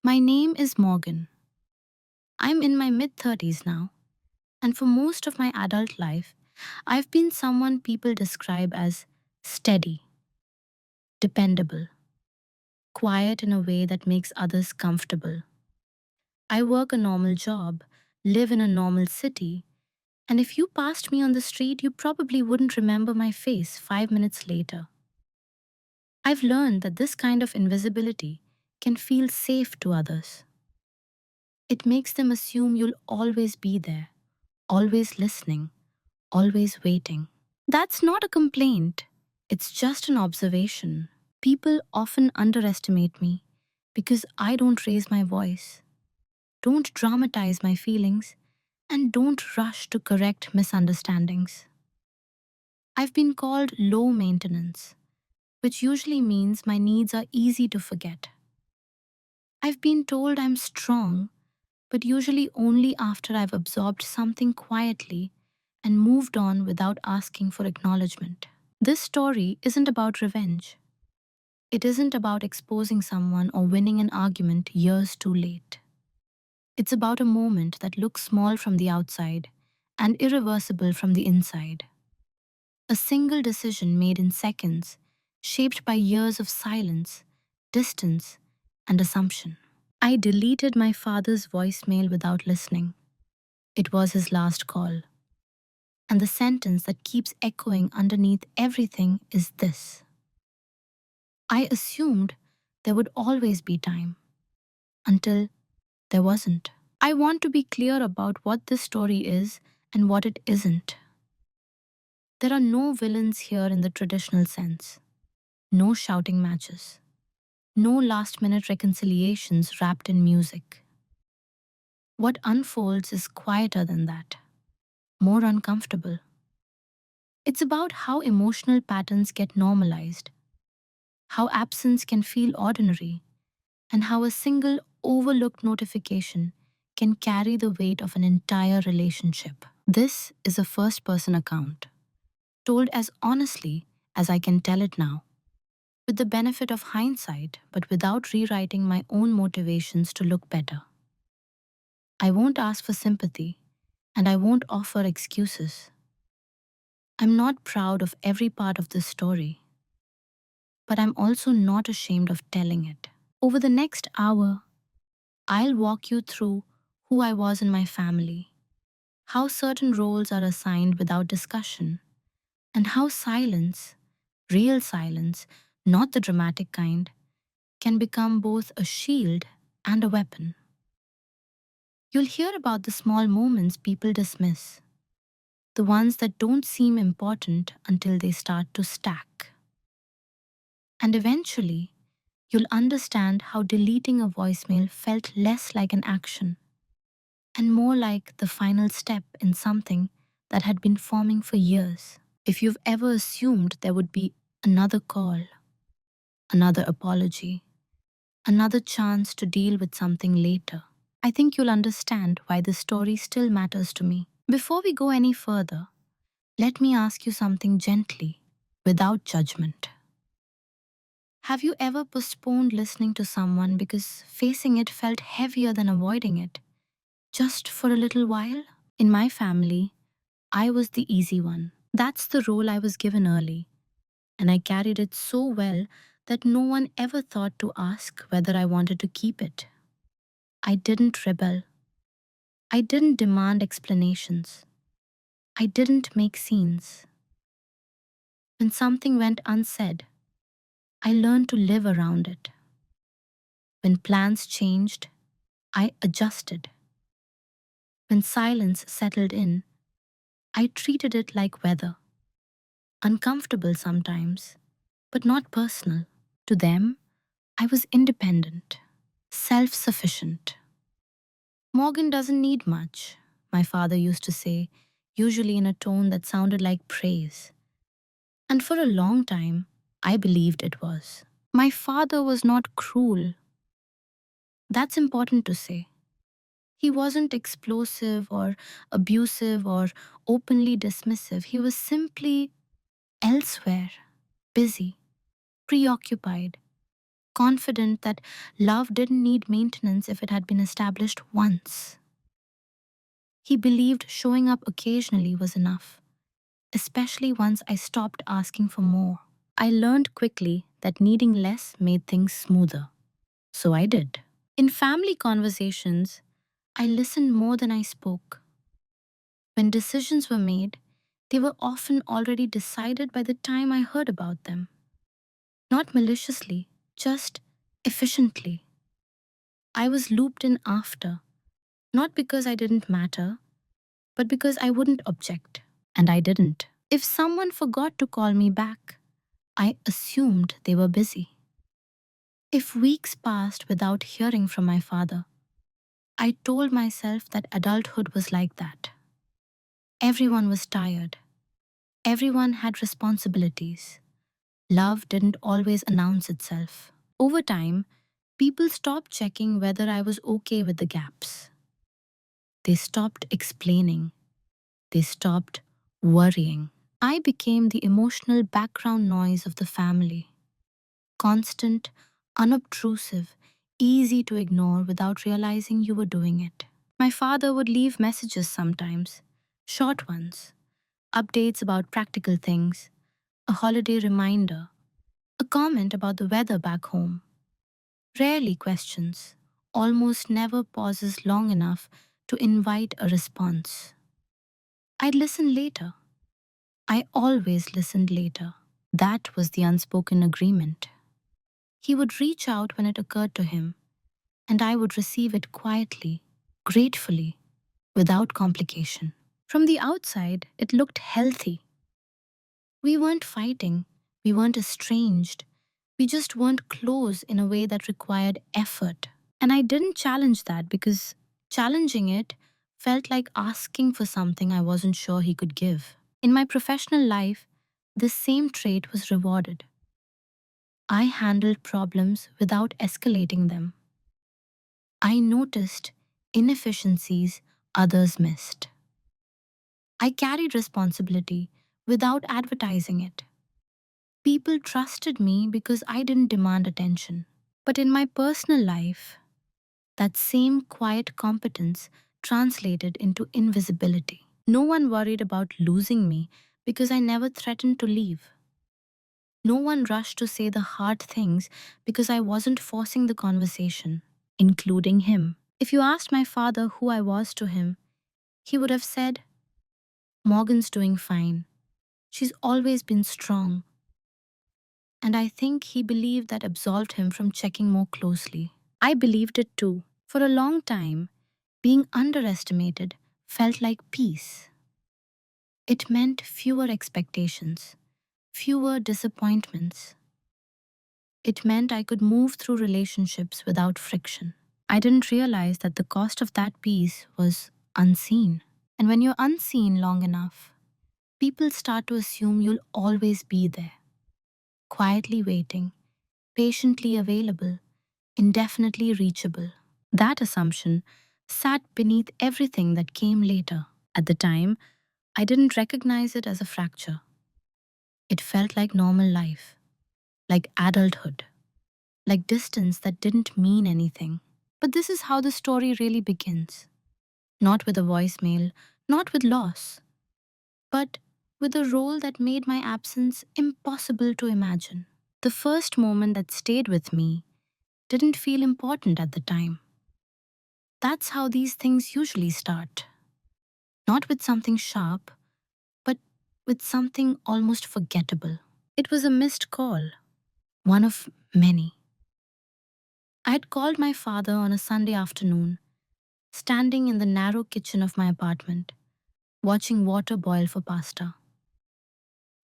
My name is Morgan. I'm in my mid 30s now, and for most of my adult life, I've been someone people describe as steady, dependable, quiet in a way that makes others comfortable. I work a normal job, live in a normal city, and if you passed me on the street, you probably wouldn't remember my face 5 minutes later. I've learned that this kind of invisibility can feel safe to others. It makes them assume you'll always be there, always listening, always waiting. That's not a complaint, it's just an observation. People often underestimate me because I don't raise my voice, don't dramatize my feelings, and don't rush to correct misunderstandings. I've been called low maintenance, which usually means my needs are easy to forget. I've been told I'm strong, but usually only after I've absorbed something quietly and moved on without asking for acknowledgement. This story isn't about revenge. It isn't about exposing someone or winning an argument years too late. It's about a moment that looks small from the outside and irreversible from the inside. A single decision made in seconds, shaped by years of silence, distance, and assumption. I deleted my father's voicemail without listening. It was his last call. And the sentence that keeps echoing underneath everything is this: I assumed there would always be time, until there wasn't. I want to be clear about what this story is and what it isn't. There are no villains here in the traditional sense, no shouting matches, no last minute reconciliations wrapped in music. What unfolds is quieter than that, more uncomfortable. It's about how emotional patterns get normalized, how absence can feel ordinary, and how a single overlooked notification can carry the weight of an entire relationship. This is a first person account, told as honestly as I can tell it now, with the benefit of hindsight, but without rewriting my own motivations to look better. I won't ask for sympathy, and I won't offer excuses. I'm not proud of every part of this story, but I'm also not ashamed of telling it. Over the next hour, I'll walk you through who I was in my family, how certain roles are assigned without discussion, and how silence, real silence, not the dramatic kind, can become both a shield and a weapon. You'll hear about the small moments people dismiss, the ones that don't seem important until they start to stack. And eventually, you'll understand how deleting a voicemail felt less like an action and more like the final step in something that had been forming for years. If you've ever assumed there would be another call, another apology, another chance to deal with something later, I think you'll understand why this story still matters to me. Before we go any further, let me ask you something gently, without judgment. Have you ever postponed listening to someone because facing it felt heavier than avoiding it, just for a little while? In my family, I was the easy one. That's the role I was given early, and I carried it so well that no one ever thought to ask whether I wanted to keep it. I didn't rebel. I didn't demand explanations. I didn't make scenes. When something went unsaid, I learned to live around it. When plans changed, I adjusted. When silence settled in, I treated it like weather, uncomfortable sometimes, but not personal. To them, I was independent, self sufficient. Morgan doesn't need much, my father used to say, usually in a tone that sounded like praise. And for a long time, I believed it was. My father was not cruel. That's important to say. He wasn't explosive or abusive or openly dismissive. He was simply elsewhere, busy, preoccupied, confident that love didn't need maintenance if it had been established once. He believed showing up occasionally was enough, especially once I stopped asking for more. I learned quickly that needing less made things smoother. So I did. In family conversations, I listened more than I spoke. When decisions were made, they were often already decided by the time I heard about them. Not maliciously, just efficiently. I was looped in after, not because I didn't matter, but because I wouldn't object. And I didn't. If someone forgot to call me back, I assumed they were busy. If weeks passed without hearing from my father, I told myself that adulthood was like that. Everyone was tired. Everyone had responsibilities. Love didn't always announce itself. Over time, people stopped checking whether I was okay with the gaps. They stopped explaining. They stopped worrying. I became the emotional background noise of the family. Constant, unobtrusive, easy to ignore without realizing you were doing it. My father would leave messages sometimes, short ones, updates about practical things, a holiday reminder, a comment about the weather back home. Rarely questions, almost never pauses long enough to invite a response. I'd listen later. I always listened later. That was the unspoken agreement. He would reach out when it occurred to him, and I would receive it quietly, gratefully, without complication. From the outside, it looked healthy. We weren't fighting, we weren't estranged, we just weren't close in a way that required effort. And I didn't challenge that because challenging it felt like asking for something I wasn't sure he could give. In my professional life, this same trait was rewarded. I handled problems without escalating them. I noticed inefficiencies others missed. I carried responsibility without advertising it. People trusted me because I didn't demand attention. But in my personal life, that same quiet competence translated into invisibility. No one worried about losing me because I never threatened to leave. No one rushed to say the hard things because I wasn't forcing the conversation, including him. If you asked my father who I was to him, he would have said, Morgan's doing fine. She's always been strong. And I think he believed that absolved him from checking more closely. I believed it too. For a long time, being underestimated felt like peace. It meant fewer expectations, fewer disappointments. It meant I could move through relationships without friction. I didn't realize that the cost of that peace was unseen. And when you're unseen long enough, people start to assume you'll always be there, quietly waiting, patiently available, indefinitely reachable. That assumption sat beneath everything that came later. At the time, I didn't recognize it as a fracture. It felt like normal life, like adulthood, like distance that didn't mean anything. But this is how the story really begins. Not with a voicemail, not with loss, but with a role that made my absence impossible to imagine. The first moment that stayed with me didn't feel important at the time. That's how these things usually start. Not with something sharp, but with something almost forgettable. It was a missed call, one of many. I had called my father on a Sunday afternoon, standing in the narrow kitchen of my apartment, watching water boil for pasta.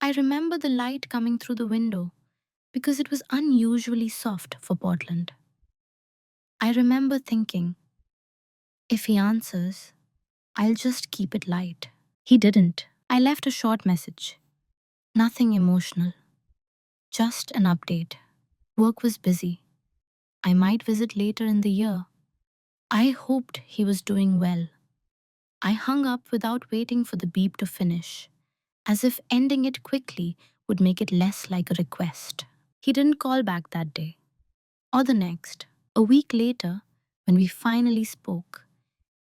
I remember the light coming through the window because it was unusually soft for Portland. I remember thinking, if he answers, I'll just keep it light. He didn't. I left a short message. Nothing emotional, just an update. Work was busy. I might visit later in the year. I hoped he was doing well. I hung up without waiting for the beep to finish, as if ending it quickly would make it less like a request. He didn't call back that day. or the next. A week later, when we finally spoke,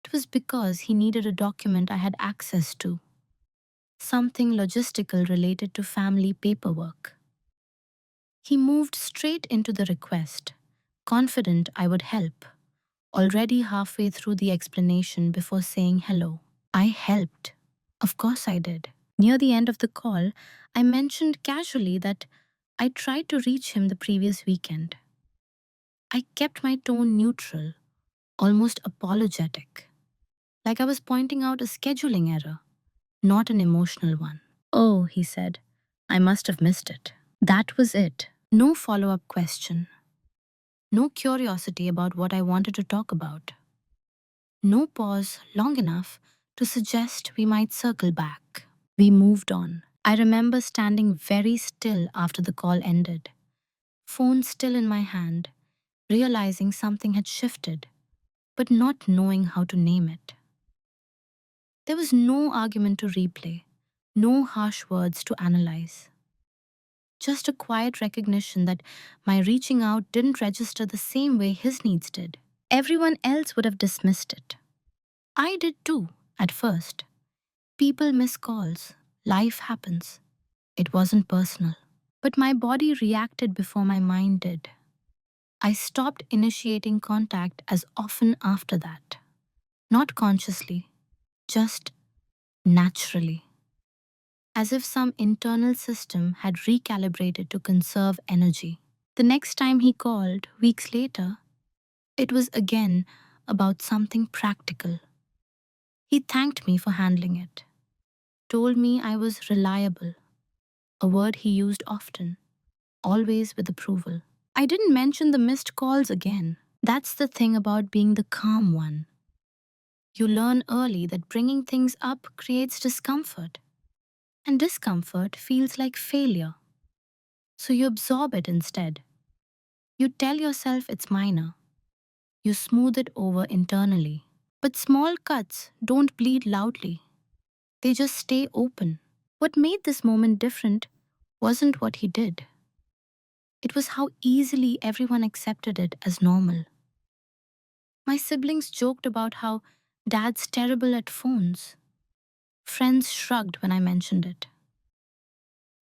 it was because he needed a document I had access to, something logistical related to family paperwork. He moved straight into the request, confident I would help, already halfway through the explanation before saying hello. I helped. Of course I did. Near the end of the call, I mentioned casually that I tried to reach him the previous weekend. I kept my tone neutral, almost apologetic, like I was pointing out a scheduling error, not an emotional one. Oh, he said, I must have missed it. That was it. No follow up question. No curiosity about what I wanted to talk about. No pause long enough to suggest we might circle back. We moved on. I remember standing very still after the call ended, phone still in my hand, realizing something had shifted, but not knowing how to name it. There was no argument to replay, no harsh words to analyze. Just a quiet recognition that my reaching out didn't register the same way his needs did. Everyone else would have dismissed it. I did too, at first. People miss calls. Life happens. It wasn't personal. But my body reacted before my mind did. I stopped initiating contact as often after that. Not consciously, just naturally. As if some internal system had recalibrated to conserve energy. The next time he called, weeks later, it was again about something practical. He thanked me for handling it, told me I was reliable, a word he used often, always with approval. I didn't mention the missed calls again. That's the thing about being the calm one. You learn early that bringing things up creates discomfort, and discomfort feels like failure. So you absorb it instead. You tell yourself it's minor. You smooth it over internally. But small cuts don't bleed loudly. They just stay open. What made this moment different wasn't what he did. It was how easily everyone accepted it as normal. My siblings joked about how dad's terrible at phones. Friends shrugged when I mentioned it.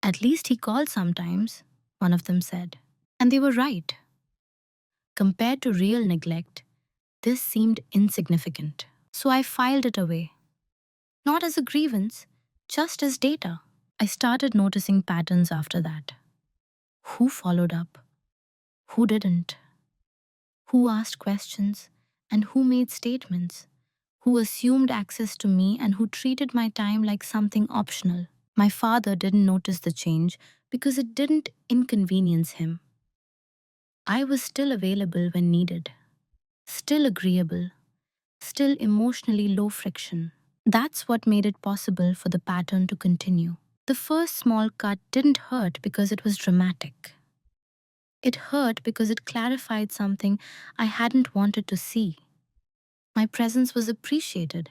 At least he called sometimes, one of them said. And they were right. Compared to real neglect, this seemed insignificant. So I filed it away. Not as a grievance, just as data. I started noticing patterns after that. Who followed up? Who didn't? Who asked questions? And who made statements? Who assumed access to me and who treated my time like something optional? My father didn't notice the change because it didn't inconvenience him. I was still available when needed, still agreeable, still emotionally low friction. That's what made it possible for the pattern to continue. The first small cut didn't hurt because it was dramatic. It hurt because it clarified something I hadn't wanted to see. My presence was appreciated,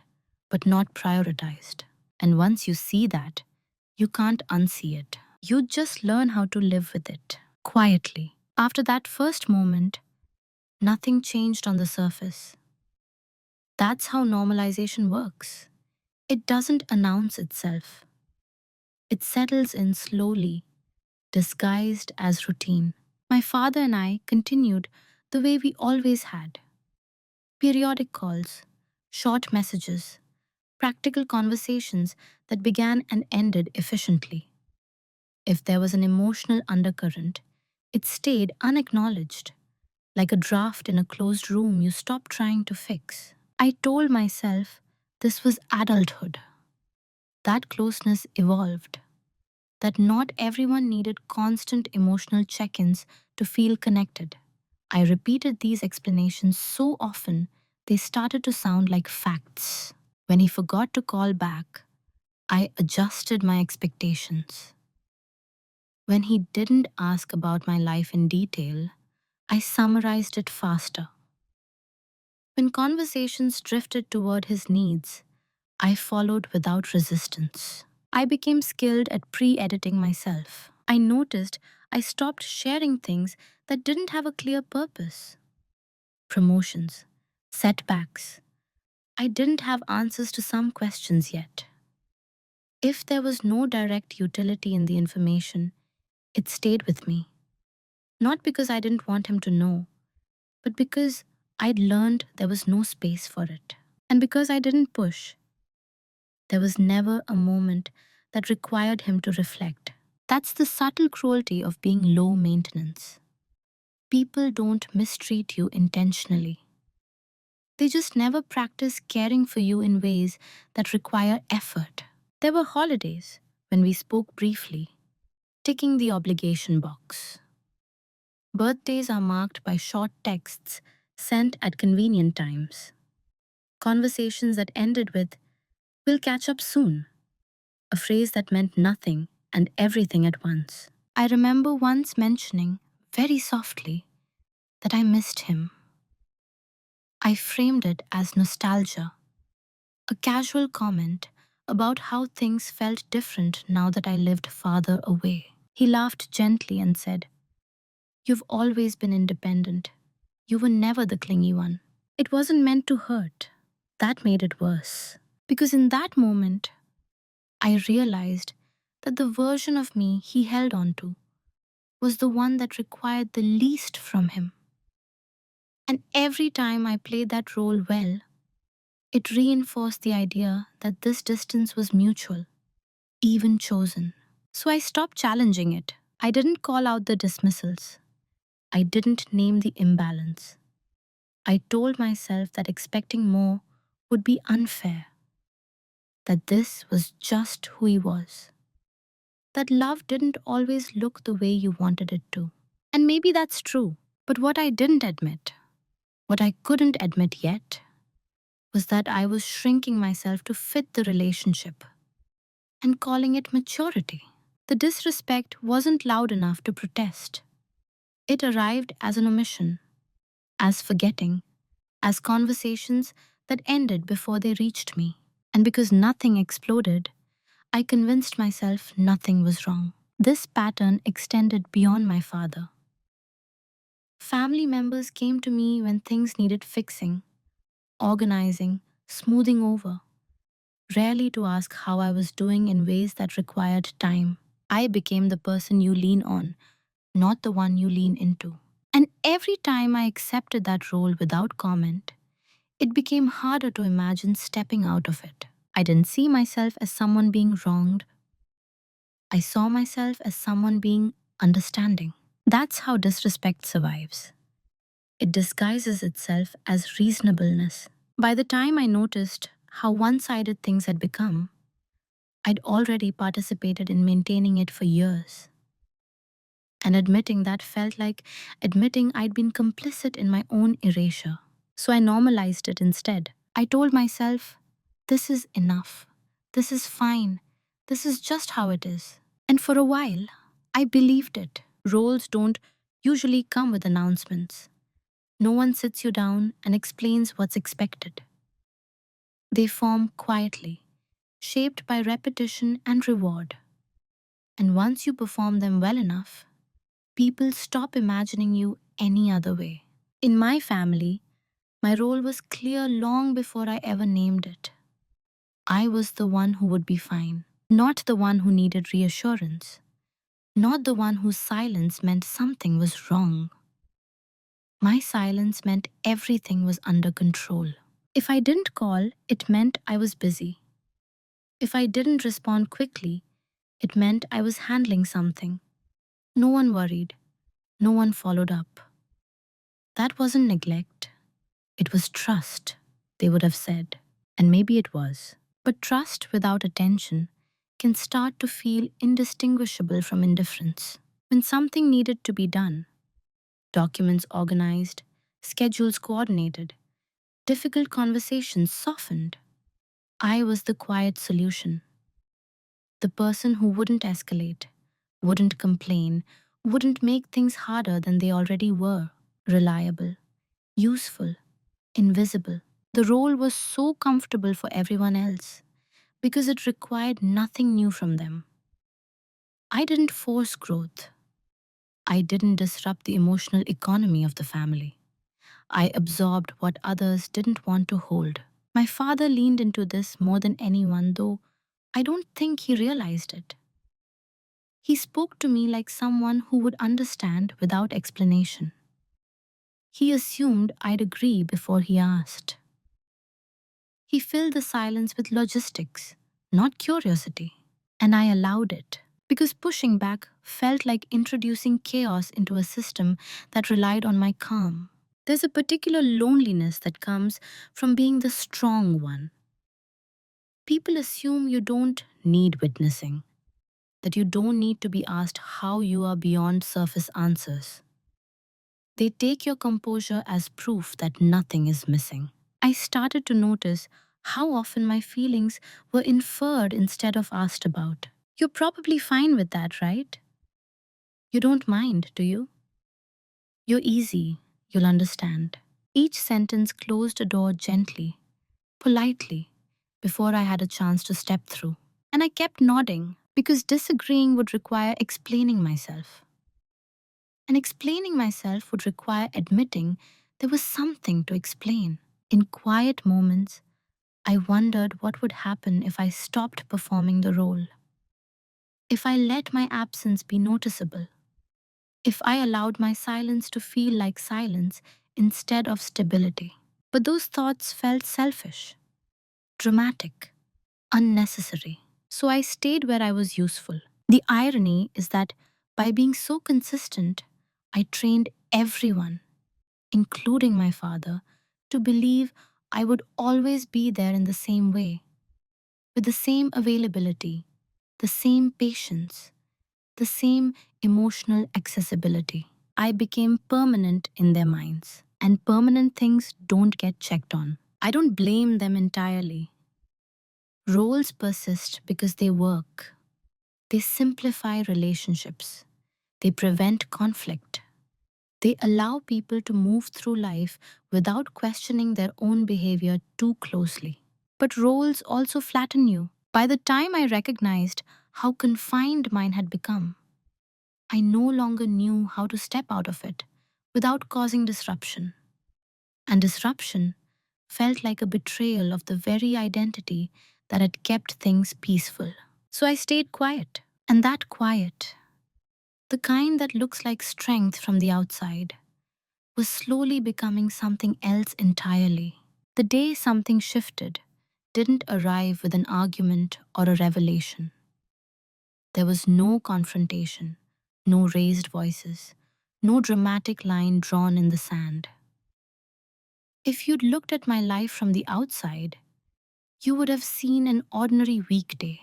but not prioritized. And once you see that, you can't unsee it. You just learn how to live with it, quietly. After that first moment, nothing changed on the surface. That's how normalization works. It doesn't announce itself. It settles in slowly, disguised as routine. My father and I continued the way we always had. Periodic calls, short messages, practical conversations that began and ended efficiently. If there was an emotional undercurrent, it stayed unacknowledged, like a draft in a closed room you stopped trying to fix. I told myself this was adulthood. That closeness evolved, that not everyone needed constant emotional check ins to feel connected. I repeated these explanations so often they started to sound like facts. When he forgot to call back, I adjusted my expectations. When he didn't ask about my life in detail, I summarized it faster. When conversations drifted toward his needs, I followed without resistance. I became skilled at pre editing myself. I noticed I stopped sharing things that didn't have a clear purpose. Promotions, setbacks. I didn't have answers to some questions yet. If there was no direct utility in the information, it stayed with me. Not because I didn't want him to know, but because I'd learned there was no space for it. And because I didn't push, there was never a moment that required him to reflect. That's the subtle cruelty of being low maintenance. People don't mistreat you intentionally. They just never practice caring for you in ways that require effort. There were holidays when we spoke briefly, ticking the obligation box. Birthdays are marked by short texts sent at convenient times. Conversations that ended with, "We'll catch up soon," a phrase that meant nothing and everything at once. I remember once mentioning, very softly, that I missed him. I framed it as nostalgia, a casual comment about how things felt different now that I lived farther away. He laughed gently and said, "You've always been independent. You were never the clingy one." It wasn't meant to hurt. That made it worse. Because in that moment, I realized that the version of me he held on to was the one that required the least from him. And every time I played that role well, it reinforced the idea that this distance was mutual, even chosen. So I stopped challenging it. I didn't call out the dismissals. I didn't name the imbalance. I told myself that expecting more would be unfair, that this was just who he was, that love didn't always look the way you wanted it to. And maybe that's true, but what I didn't admit, what I couldn't admit yet, was that I was shrinking myself to fit the relationship and calling it maturity. The disrespect wasn't loud enough to protest. It arrived as an omission, as forgetting, as conversations that ended before they reached me. And because nothing exploded, I convinced myself nothing was wrong. This pattern extended beyond my father. Family members came to me when things needed fixing, organizing, smoothing over, rarely to ask how I was doing in ways that required time. I became the person you lean on, not the one you lean into. And every time I accepted that role without comment, it became harder to imagine stepping out of it. I didn't see myself as someone being wronged. I saw myself as someone being understanding. That's how disrespect survives. It disguises itself as reasonableness. By the time I noticed how one sided things had become, I'd already participated in maintaining it for years. And admitting that felt like admitting I'd been complicit in my own erasure. So I normalized it instead. I told myself, this is enough. This is fine. This is just how it is. And for a while, I believed it. Roles don't usually come with announcements. No one sits you down and explains what's expected. They form quietly, shaped by repetition and reward. And once you perform them well enough, people stop imagining you any other way. In my family, my role was clear long before I ever named it. I was the one who would be fine, not the one who needed reassurance, not the one whose silence meant something was wrong. My silence meant everything was under control. If I didn't call, it meant I was busy. If I didn't respond quickly, it meant I was handling something. No one worried. No one followed up. That wasn't neglect. It was trust, they would have said. And maybe it was. But trust without attention can start to feel indistinguishable from indifference. When something needed to be done, documents organized, schedules coordinated, difficult conversations softened, I was the quiet solution. The person who wouldn't escalate, wouldn't complain, wouldn't make things harder than they already were. Reliable, useful, invisible. The role was so comfortable for everyone else because it required nothing new from them. I didn't force growth. I didn't disrupt the emotional economy of the family. I absorbed what others didn't want to hold. My father leaned into this more than anyone, though I don't think he realized it. He spoke to me like someone who would understand without explanation. He assumed I'd agree before he asked. He filled the silence with logistics, not curiosity, and I allowed it because pushing back felt like introducing chaos into a system that relied on my calm. There's a particular loneliness that comes from being the strong one. People assume you don't need witnessing, that you don't need to be asked how you are beyond surface answers. They take your composure as proof that nothing is missing. I started to notice how often my feelings were inferred instead of asked about. You're probably fine with that, right? You don't mind, do you? You're easy, you'll understand. Each sentence closed a door gently, politely, before I had a chance to step through. And I kept nodding because disagreeing would require explaining myself. And explaining myself would require admitting there was something to explain. In quiet moments, I wondered what would happen if I stopped performing the role, if I let my absence be noticeable, if I allowed my silence to feel like silence instead of stability. But those thoughts felt selfish, dramatic, unnecessary. So I stayed where I was useful. The irony is that by being so consistent, I trained everyone, including my father, to believe I would always be there in the same way, with the same availability, the same patience, the same emotional accessibility. I became permanent in their minds, and permanent things don't get checked on. I don't blame them entirely. Roles persist because they work. They simplify relationships. They prevent conflict. They allow people to move through life without questioning their own behavior too closely. But roles also flatten you. By the time I recognized how confined mine had become, I no longer knew how to step out of it without causing disruption. And disruption felt like a betrayal of the very identity that had kept things peaceful. So I stayed quiet. And that quiet, the kind that looks like strength from the outside, was slowly becoming something else entirely. The day something shifted didn't arrive with an argument or a revelation. There was no confrontation, no raised voices, no dramatic line drawn in the sand. If you'd looked at my life from the outside, you would have seen an ordinary weekday,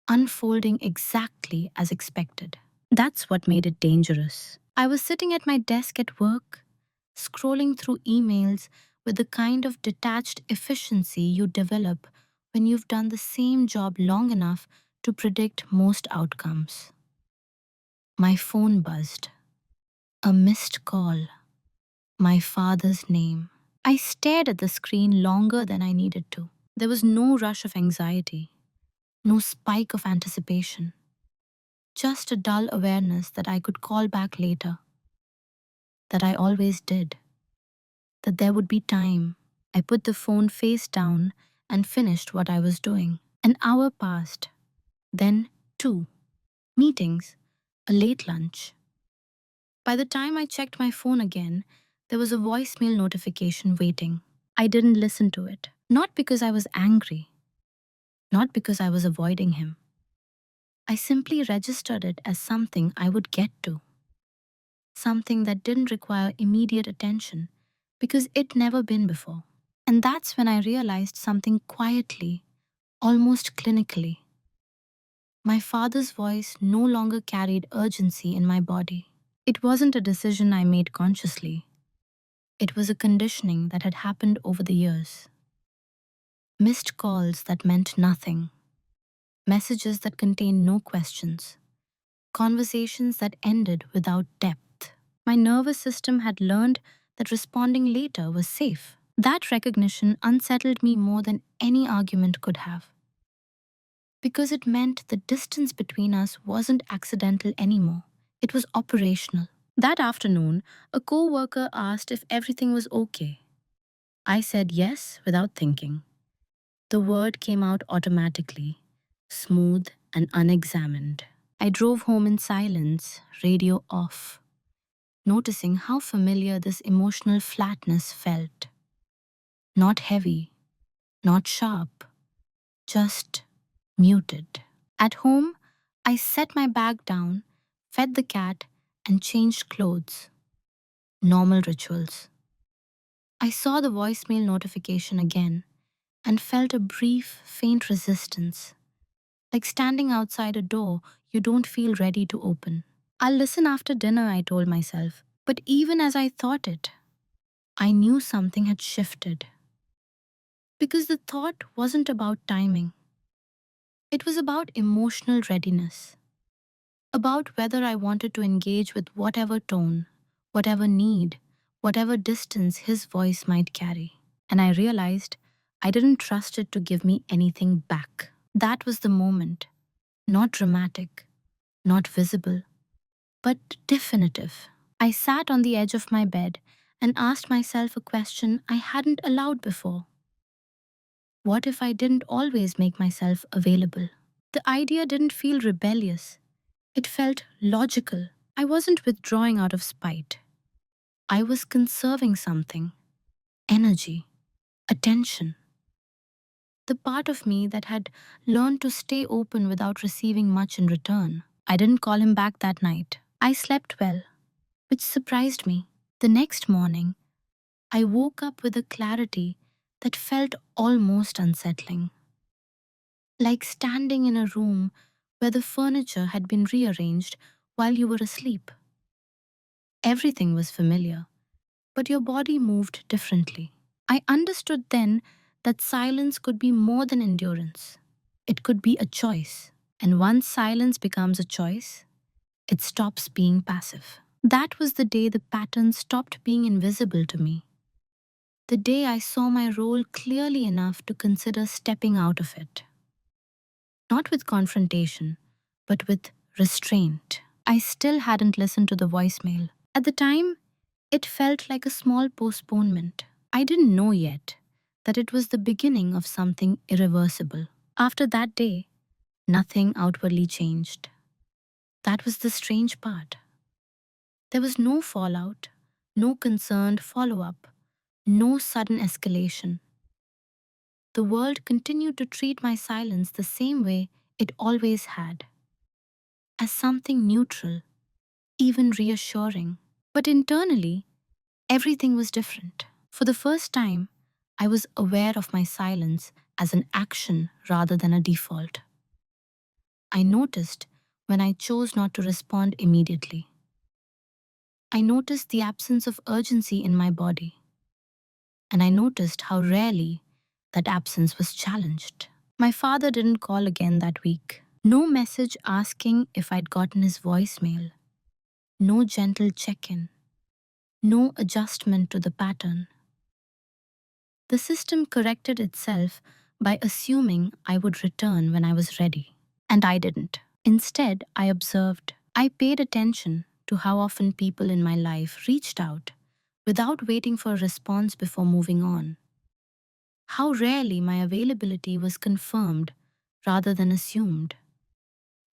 unfolding exactly as expected. That's what made it dangerous. I was sitting at my desk at work, scrolling through emails with the kind of detached efficiency you develop when you've done the same job long enough to predict most outcomes. My phone buzzed. A missed call. My father's name. I stared at the screen longer than I needed to. There was no rush of anxiety, no spike of anticipation, just a dull awareness that I could call back later, that I always did, that there would be time. I put the phone face down and finished what I was doing. An hour passed, then two meetings, a late lunch. By the time I checked my phone again, there was a voicemail notification waiting. I didn't listen to it, not because I was angry, not because I was avoiding him. I simply registered it as something I would get to, something that didn't require immediate attention because it never been before. And that's when I realized something quietly, almost clinically. My father's voice no longer carried urgency in my body. It wasn't a decision I made consciously. It was a conditioning that had happened over the years. Missed calls that meant nothing, messages that contained no questions, conversations that ended without depth. My nervous system had learned that responding later was safe. That recognition unsettled me more than any argument could have, because it meant the distance between us wasn't accidental anymore. It was operational. That afternoon, a co-worker asked if everything was okay. I said yes without thinking. The word came out automatically, smooth and unexamined. I drove home in silence, radio off, noticing how familiar this emotional flatness felt. Not heavy, not sharp, just muted. At home, I set my bag down, fed the cat, and changed clothes. Normal rituals. I saw the voicemail notification again and felt a brief, faint resistance, like standing outside a door you don't feel ready to open. I'll listen after dinner, I told myself. But even as I thought it, I knew something had shifted. Because the thought wasn't about timing, it was about emotional readiness, about whether I wanted to engage with whatever tone, whatever need, whatever distance his voice might carry. And I realized I didn't trust it to give me anything back. That was the moment. Not dramatic, not visible, but definitive. I sat on the edge of my bed and asked myself a question I hadn't allowed before. What if I didn't always make myself available? The idea didn't feel rebellious. It felt logical. I wasn't withdrawing out of spite. I was conserving something: energy, attention. The part of me that had learned to stay open without receiving much in return. I didn't call him back that night. I slept well, which surprised me. The next morning, I woke up with a clarity that felt almost unsettling, like standing in a room where the furniture had been rearranged while you were asleep. Everything was familiar, but your body moved differently. I understood then that silence could be more than endurance. It could be a choice. And once silence becomes a choice, it stops being passive. That was the day the pattern stopped being invisible to me. The day I saw my role clearly enough to consider stepping out of it. Not with confrontation, but with restraint. I still hadn't listened to the voicemail. At the time, it felt like a small postponement. I didn't know yet that it was the beginning of something irreversible. After that day, nothing outwardly changed. That was the strange part. There was no fallout, no concerned follow up, no sudden escalation. The world continued to treat my silence the same way it always had, as something neutral, even reassuring. But internally, everything was different. For the first time, I was aware of my silence as an action rather than a default. I noticed when I chose not to respond immediately. I noticed the absence of urgency in my body, and I noticed how rarely that absence was challenged. My father didn't call again that week. No message asking if I'd gotten his voicemail. No gentle check in. No adjustment to the pattern. The system corrected itself by assuming I would return when I was ready. And I didn't. Instead, I observed. I paid attention to how often people in my life reached out without waiting for a response before moving on. How rarely my availability was confirmed rather than assumed.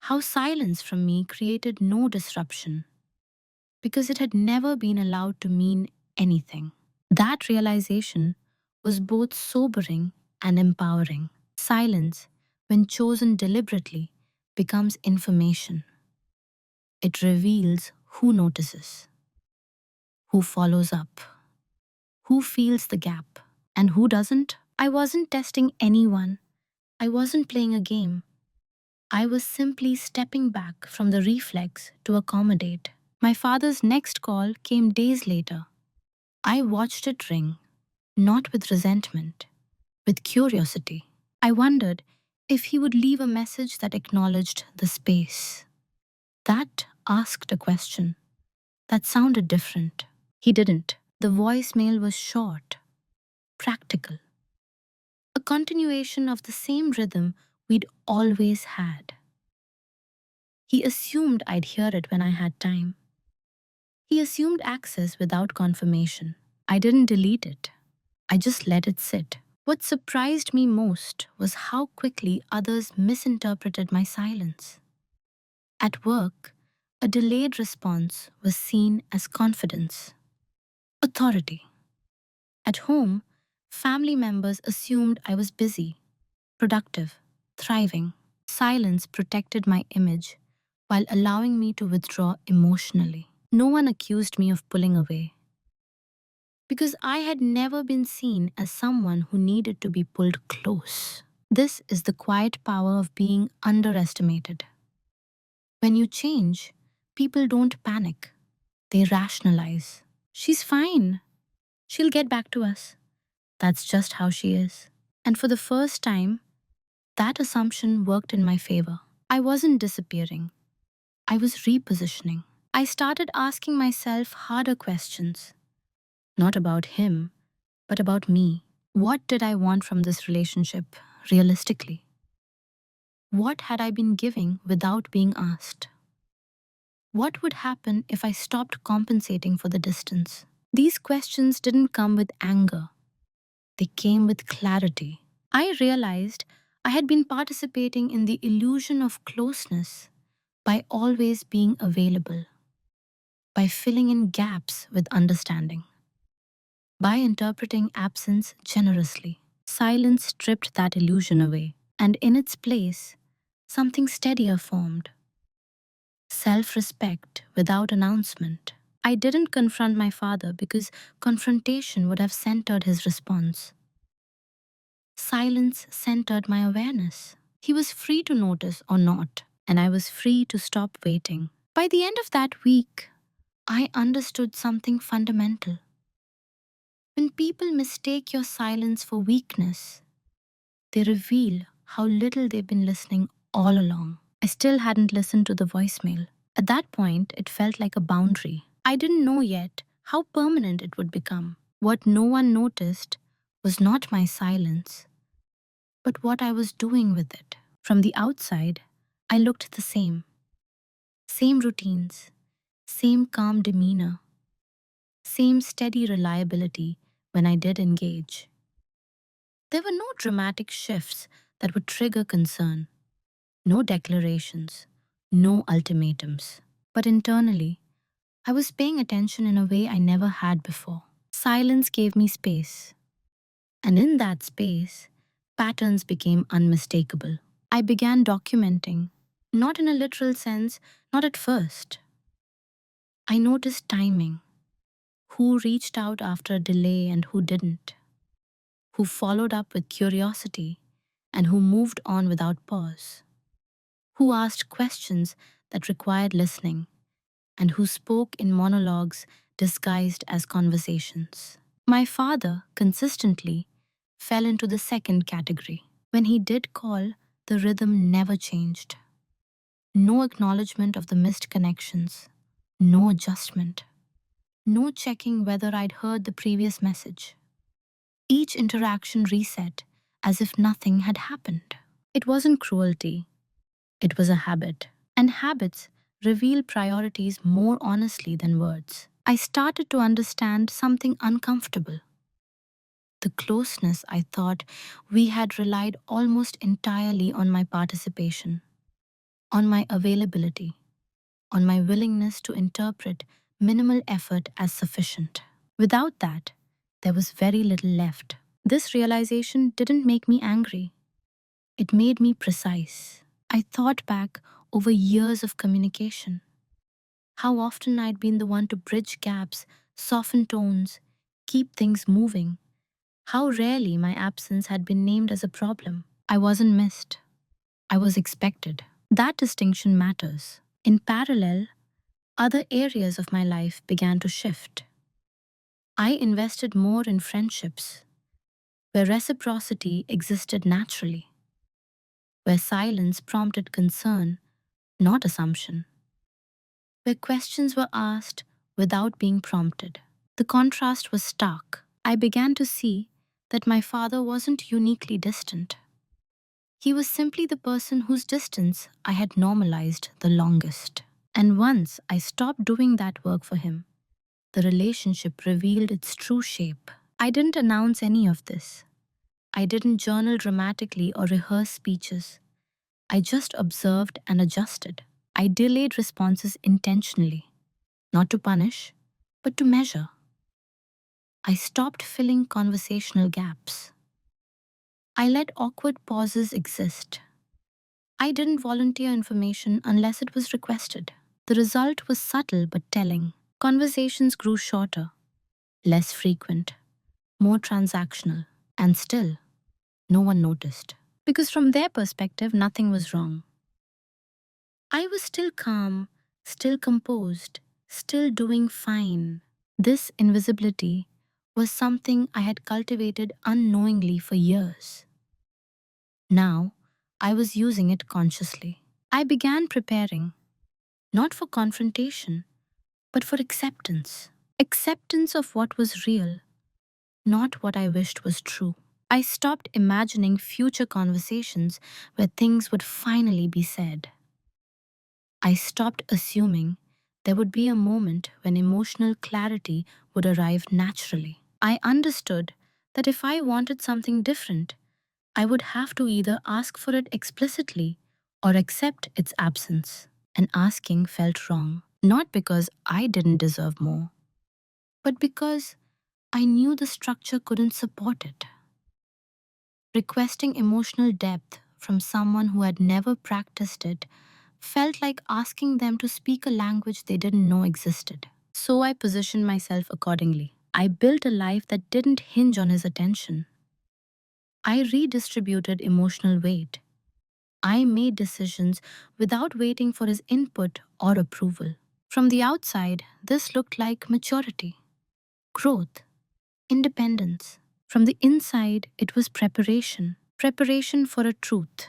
How silence from me created no disruption because it had never been allowed to mean anything. That realization was both sobering and empowering. Silence, when chosen deliberately, becomes information. It reveals who notices, who follows up, who feels the gap, and who doesn't. I wasn't testing anyone. I wasn't playing a game. I was simply stepping back from the reflex to accommodate. My father's next call came days later. I watched it ring, not with resentment, with curiosity. I wondered if he would leave a message that acknowledged the space, that asked a question, that sounded different. He didn't. The voicemail was short, practical, a continuation of the same rhythm we'd always had. He assumed I'd hear it when I had time. He assumed access without confirmation. I didn't delete it. I just let it sit. What surprised me most was how quickly others misinterpreted my silence. At work, a delayed response was seen as confidence, authority. At home, family members assumed I was busy, productive, thriving. Silence protected my image while allowing me to withdraw emotionally. No one accused me of pulling away because I had never been seen as someone who needed to be pulled close. This is the quiet power of being underestimated. When you change, people don't panic, they rationalize. She's fine. She'll get back to us. That's just how she is. And for the first time, that assumption worked in my favor. I wasn't disappearing, I was repositioning. I started asking myself harder questions, not about him, but about me. What did I want from this relationship, realistically? What had I been giving without being asked? What would happen if I stopped compensating for the distance? These questions didn't come with anger, they came with clarity. I realized I had been participating in the illusion of closeness by always being available, by filling in gaps with understanding, by interpreting absence generously. Silence stripped that illusion away, and in its place, something steadier formed: self respect without announcement. I didn't confront my father because confrontation would have centered his response. Silence centered my awareness. He was free to notice or not, and I was free to stop waiting. By the end of that week, I understood something fundamental. When people mistake your silence for weakness, they reveal how little they've been listening all along. I still hadn't listened to the voicemail. At that point, it felt like a boundary. I didn't know yet how permanent it would become. What no one noticed was not my silence, but what I was doing with it. From the outside, I looked the same. Same routines, same calm demeanor, same steady reliability when I did engage. There were no dramatic shifts that would trigger concern, no declarations, no ultimatums. But internally, I was paying attention in a way I never had before. Silence gave me space, and in that space, patterns became unmistakable. I began documenting, not in a literal sense, not at first. I noticed timing, who reached out after a delay and who didn't, who followed up with curiosity and who moved on without pause, who asked questions that required listening and who spoke in monologues disguised as conversations. My father consistently fell into the second category. When he did call, the rhythm never changed. No acknowledgement of the missed connections, no adjustment, no checking whether I'd heard the previous message. Each interaction reset as if nothing had happened. It wasn't cruelty, it was a habit. And habits reveal priorities more honestly than words. I started to understand something uncomfortable. The closeness I thought we had relied almost entirely on my participation, on my availability, on my willingness to interpret minimal effort as sufficient. Without that, there was very little left. This realization didn't make me angry. It made me precise. I thought back over years of communication, how often I'd been the one to bridge gaps, soften tones, keep things moving, how rarely my absence had been named as a problem. I wasn't missed. I was expected. That distinction matters. In parallel, other areas of my life began to shift. I invested more in friendships, where reciprocity existed naturally, where silence prompted concern, not assumption, where questions were asked without being prompted. The contrast was stark. I began to see that my father wasn't uniquely distant. He was simply the person whose distance I had normalized the longest. And once I stopped doing that work for him, the relationship revealed its true shape. I didn't announce any of this. I didn't journal dramatically or rehearse speeches. I just observed and adjusted. I delayed responses intentionally, not to punish, but to measure. I stopped filling conversational gaps. I let awkward pauses exist. I didn't volunteer information unless it was requested. The result was subtle but telling. Conversations grew shorter, less frequent, more transactional, and still, no one noticed. Because from their perspective, nothing was wrong. I was still calm, still composed, still doing fine. This invisibility was something I had cultivated unknowingly for years. Now, I was using it consciously. I began preparing, not for confrontation, but for acceptance. Acceptance of what was real, not what I wished was true. I stopped imagining future conversations where things would finally be said. I stopped assuming there would be a moment when emotional clarity would arrive naturally. I understood that if I wanted something different, I would have to either ask for it explicitly or accept its absence. And asking felt wrong, not because I didn't deserve more, but because I knew the structure couldn't support it. Requesting emotional depth from someone who had never practiced it felt like asking them to speak a language they didn't know existed. So I positioned myself accordingly. I built a life that didn't hinge on his attention. I redistributed emotional weight. I made decisions without waiting for his input or approval. From the outside, this looked like maturity, growth, independence. From the inside, it was preparation. Preparation for a truth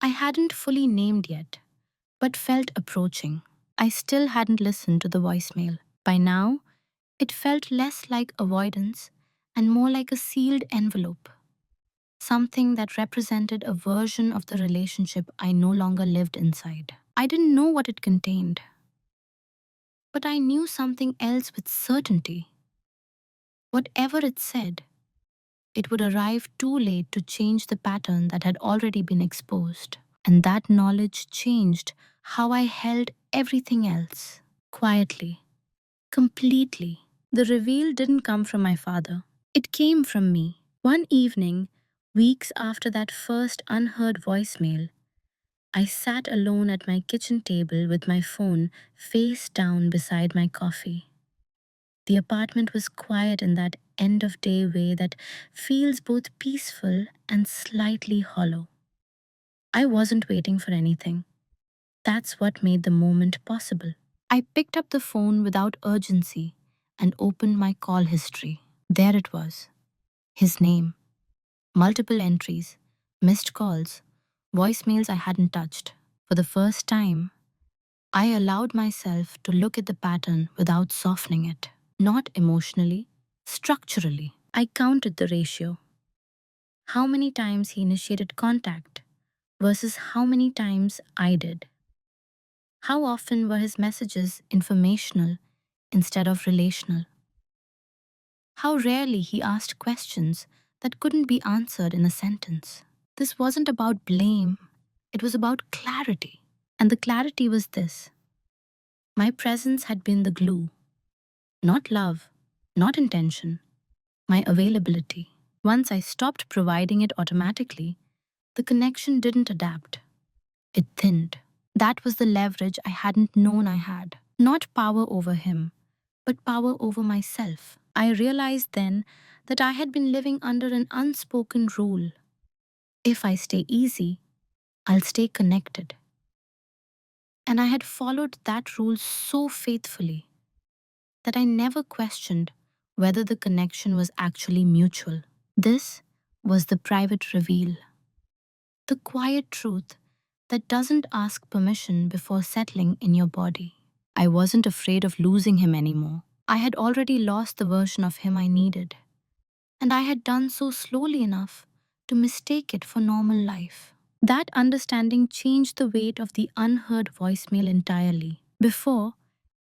I hadn't fully named yet, but felt approaching. I still hadn't listened to the voicemail. By now, it felt less like avoidance and more like a sealed envelope, something that represented a version of the relationship I no longer lived inside. I didn't know what it contained, but I knew something else with certainty. Whatever it said, it would arrive too late to change the pattern that had already been exposed. And that knowledge changed how I held everything else. Quietly, completely. The reveal didn't come from my father. It came from me. One evening, weeks after that first unheard voicemail, I sat alone at my kitchen table with my phone face down beside my coffee. The apartment was quiet in that end of day way that feels both peaceful and slightly hollow. I wasn't waiting for anything. That's what made the moment possible. I picked up the phone without urgency and opened my call history. There it was. His name, multiple entries, missed calls, voicemails I hadn't touched. For the first time, I allowed myself to look at the pattern without softening it. Not emotionally, structurally. I counted the ratio. How many times he initiated contact versus how many times I did. How often were his messages informational instead of relational? How rarely he asked questions that couldn't be answered in a sentence. This wasn't about blame, it was about clarity. And the clarity was this: my presence had been the glue, not love, not intention, my availability. Once I stopped providing it automatically, the connection didn't adapt, it thinned. That was the leverage I hadn't known I had. Not power over him, but power over myself. I realized then that I had been living under an unspoken rule. If I stay easy, I'll stay connected. And I had followed that rule so faithfully that I never questioned whether the connection was actually mutual. This was the private reveal, the quiet truth that doesn't ask permission before settling in your body. I wasn't afraid of losing him anymore. I had already lost the version of him I needed, and I had done so slowly enough to mistake it for normal life. That understanding changed the weight of the unheard voicemail entirely. Before,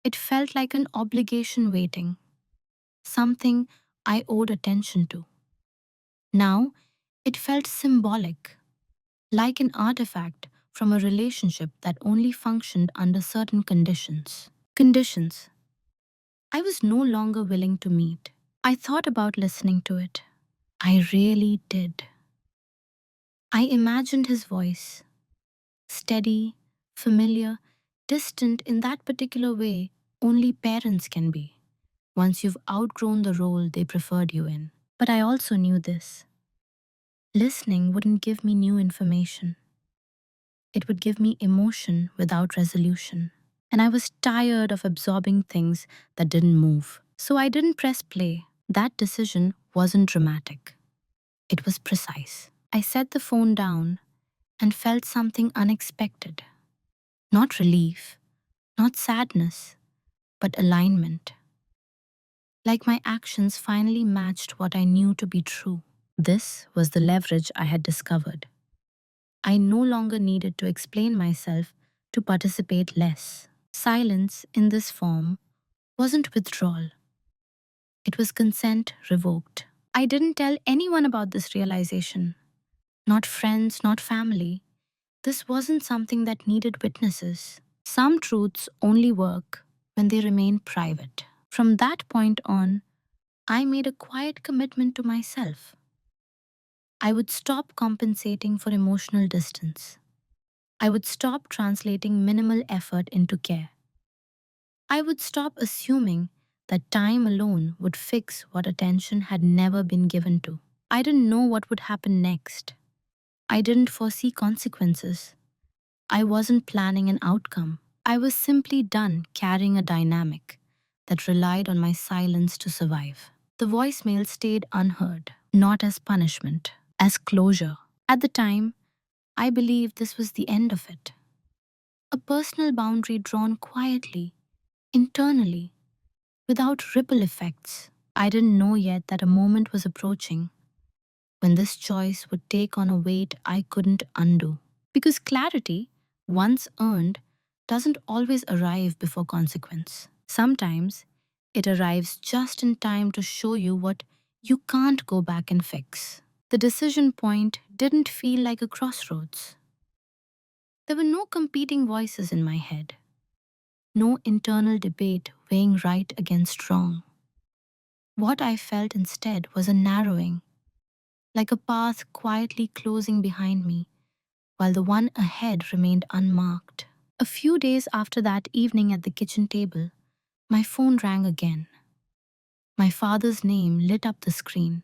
it felt like an obligation waiting, something I owed attention to. Now, it felt symbolic, like an artifact from a relationship that only functioned under certain conditions. Conditions I was no longer willing to meet. I thought about listening to it. I really did. I imagined his voice, steady, familiar, distant in that particular way only parents can be, once you've outgrown the role they preferred you in. But I also knew this. Listening wouldn't give me new information. It would give me emotion without resolution. And I was tired of absorbing things that didn't move. So I didn't press play. That decision wasn't dramatic. It was precise. I set the phone down and felt something unexpected. Not relief, not sadness, but alignment. Like my actions finally matched what I knew to be true. This was the leverage I had discovered. I no longer needed to explain myself to participate less. Silence in this form wasn't withdrawal, it was consent revoked. I didn't tell anyone about this realization. Not friends, not family. This wasn't something that needed witnesses. Some truths only work when they remain private. From that point on, I made a quiet commitment to myself. I would stop compensating for emotional distance. I would stop translating minimal effort into care. I would stop assuming that time alone would fix what attention had never been given to. I didn't know what would happen next. I didn't foresee consequences. I wasn't planning an outcome. I was simply done carrying a dynamic that relied on my silence to survive. The voicemail stayed unheard, not as punishment, as closure. At the time, I believed this was the end of it. A personal boundary drawn quietly, internally, without ripple effects. I didn't know yet that a moment was approaching when this choice would take on a weight I couldn't undo. Because clarity, once earned, doesn't always arrive before consequence. Sometimes it arrives just in time to show you what you can't go back and fix. The decision point didn't feel like a crossroads. There were no competing voices in my head, no internal debate weighing right against wrong. What I felt instead was a narrowing, like a path quietly closing behind me, while the one ahead remained unmarked. A few days after that evening at the kitchen table, my phone rang again. My father's name lit up the screen.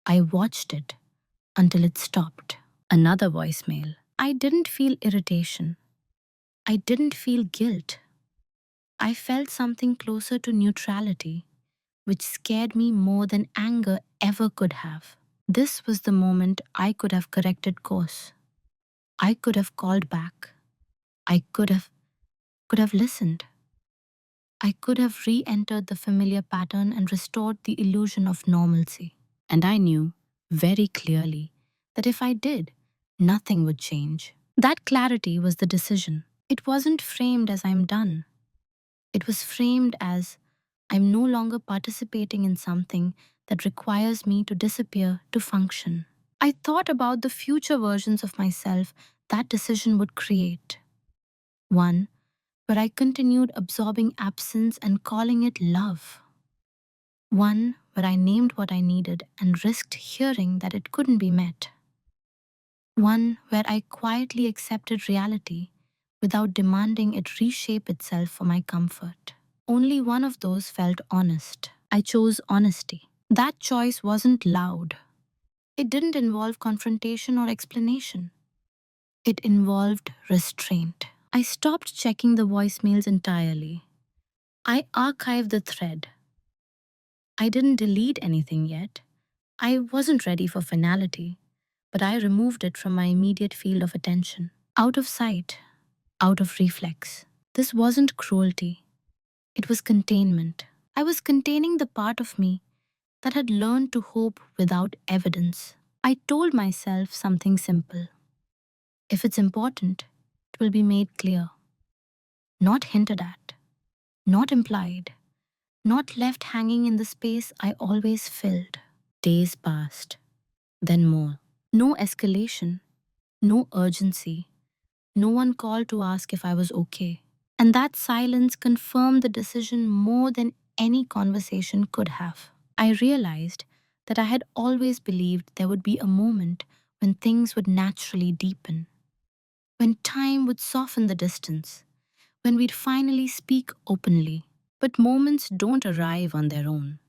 I watched it until it stopped. Another voicemail. I didn't feel irritation. I didn't feel guilt. I felt something closer to neutrality, which scared me more than anger ever could have. This was the moment I could have corrected course. I could have called back. I could have listened. I could have re-entered the familiar pattern and restored the illusion of normalcy. And I knew, very clearly, that if I did, nothing would change. That clarity was the decision. It wasn't framed as I'm done. It was framed as I'm no longer participating in something that requires me to disappear to function. I thought about the future versions of myself that decision would create. One where I continued absorbing absence and calling it love. One where I named what I needed and risked hearing that it couldn't be met. One where I quietly accepted reality without demanding it reshape itself for my comfort. Only one of those felt honest. I chose honesty. That choice wasn't loud. It didn't involve confrontation or explanation. It involved restraint. I stopped checking the voicemails entirely. I archived the thread. I didn't delete anything yet. I wasn't ready for finality, but I removed it from my immediate field of attention. Out of sight, out of reflex. This wasn't cruelty. It was containment. I was containing the part of me that had learned to hope without evidence. I told myself something simple. If it's important, it will be made clear, not hinted at, not implied, not left hanging in the space I always filled. Days passed, then more. No escalation, no urgency, no one called to ask if I was okay. And that silence confirmed the decision more than any conversation could have. I realized that I had always believed there would be a moment when things would naturally deepen, when time would soften the distance, when we'd finally speak openly. But moments don't arrive on their own,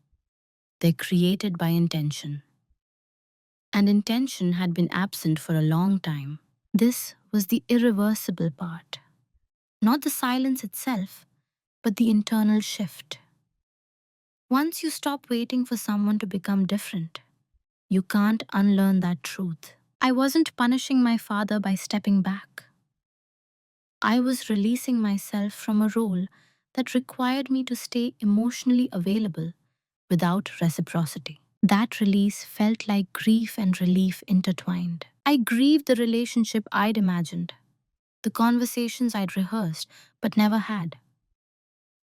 they're created by intention. And intention had been absent for a long time. This was the irreversible part. Not the silence itself, but the internal shift. Once you stop waiting for someone to become different, you can't unlearn that truth. I wasn't punishing my father by stepping back. I was releasing myself from a role that required me to stay emotionally available without reciprocity. That release felt like grief and relief intertwined. I grieved the relationship I'd imagined, the conversations I'd rehearsed but never had,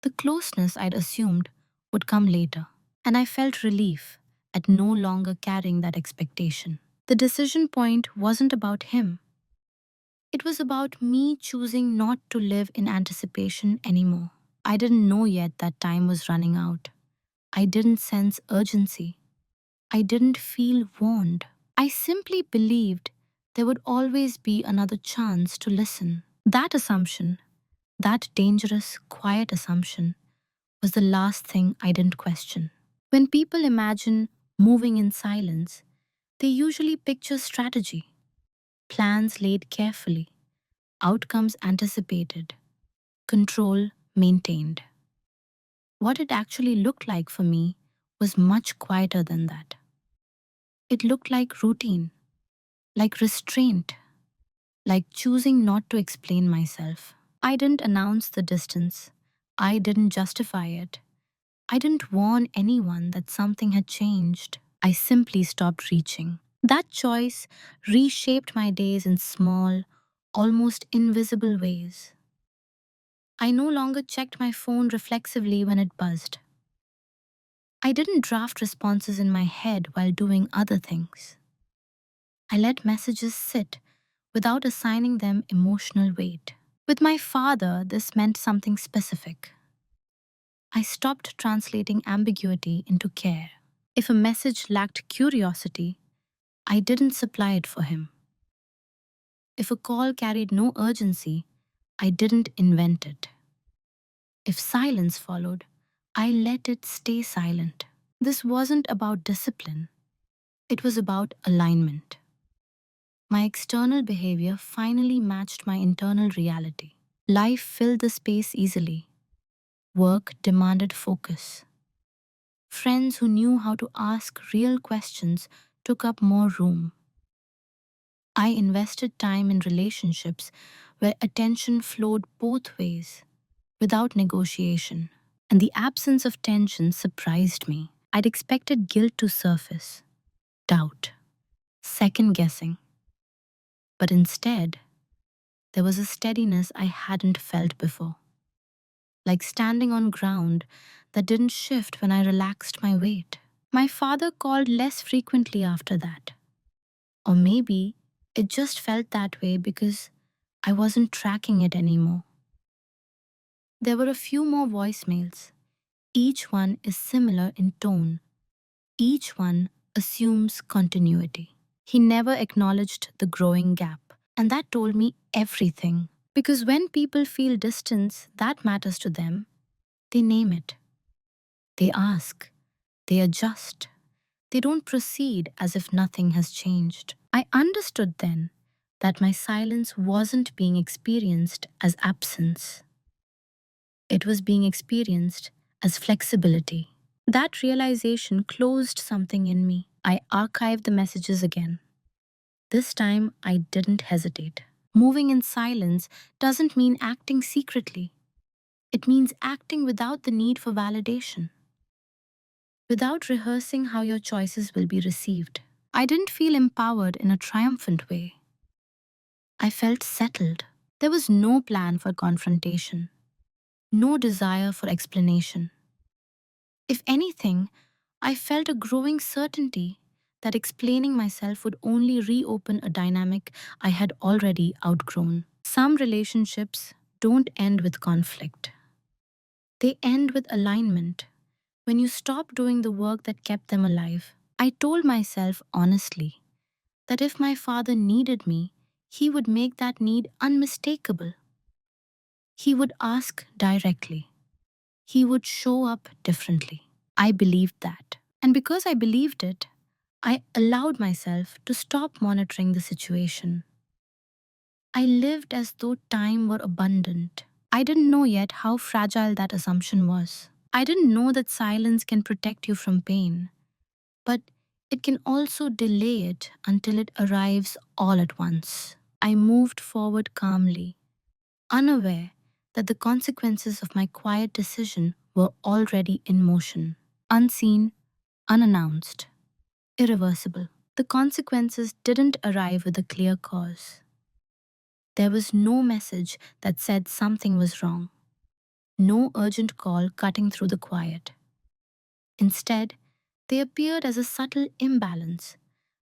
the closeness I'd assumed would come later. And I felt relief at no longer carrying that expectation. The decision point wasn't about him. It was about me choosing not to live in anticipation anymore. I didn't know yet that time was running out. I didn't sense urgency. I didn't feel warned. I simply believed there would always be another chance to listen. That assumption, that dangerous, quiet assumption, was the last thing I didn't question. When people imagine moving in silence, they usually picture strategy, plans laid carefully, outcomes anticipated, control maintained. What it actually looked like for me was much quieter than that. It looked like routine, like restraint, like choosing not to explain myself. I didn't announce the distance. I didn't justify it. I didn't warn anyone that something had changed. I simply stopped reaching. That choice reshaped my days in small, almost invisible ways. I no longer checked my phone reflexively when it buzzed. I didn't draft responses in my head while doing other things. I let messages sit without assigning them emotional weight. With my father, this meant something specific. I stopped translating ambiguity into care. If a message lacked curiosity, I didn't supply it for him. If a call carried no urgency, I didn't invent it. If silence followed, I let it stay silent. This wasn't about discipline, it was about alignment. My external behavior finally matched my internal reality. Life filled the space easily. Work demanded focus. Friends who knew how to ask real questions took up more room. I invested time in relationships where attention flowed both ways, without negotiation. And the absence of tension surprised me. I'd expected guilt to surface, doubt, second guessing. But instead, there was a steadiness I hadn't felt before, like standing on ground that didn't shift when I relaxed my weight. My father called less frequently after that. Or maybe it just felt that way because I wasn't tracking it anymore. There were a few more voicemails. Each one is similar in tone. Each one assumes continuity. He never acknowledged the growing gap. And that told me everything. Because when people feel distance that matters to them, they name it. They ask. They adjust. They don't proceed as if nothing has changed. I understood then that my silence wasn't being experienced as absence. It was being experienced as flexibility. That realization closed something in me. I archived the messages again. This time, I didn't hesitate. Moving in silence doesn't mean acting secretly. It means acting without the need for validation, without rehearsing how your choices will be received. I didn't feel empowered in a triumphant way. I felt settled. There was no plan for confrontation, no desire for explanation. If anything, I felt a growing certainty that explaining myself would only reopen a dynamic I had already outgrown. Some relationships don't end with conflict, they end with alignment. When you stop doing the work that kept them alive, I told myself honestly that if my father needed me, he would make that need unmistakable. He would ask directly. He would show up differently. I believed that. And because I believed it, I allowed myself to stop monitoring the situation. I lived as though time were abundant. I didn't know yet how fragile that assumption was. I didn't know that silence can protect you from pain, but it can also delay it until it arrives all at once. I moved forward calmly, unaware that the consequences of my quiet decision were already in motion, unseen, unannounced, irreversible. The consequences didn't arrive with a clear cause. There was no message that said something was wrong, no urgent call cutting through the quiet. Instead, they appeared as a subtle imbalance,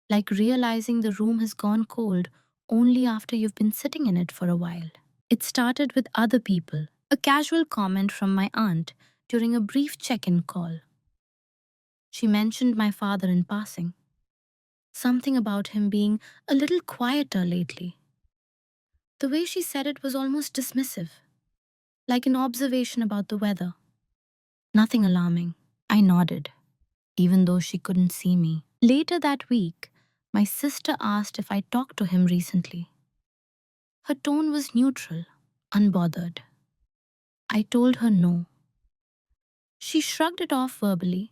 like realizing the room has gone cold only after you've been sitting in it for a while. It started with other people, a casual comment from my aunt during a brief check in call. She mentioned my father in passing, something about him being a little quieter lately. The way she said it was almost dismissive, like an observation about the weather. Nothing alarming. I nodded, even though she couldn't see me. Later that week, my sister asked if I talked to him recently. Her tone was neutral, unbothered. I told her no. She shrugged it off verbally,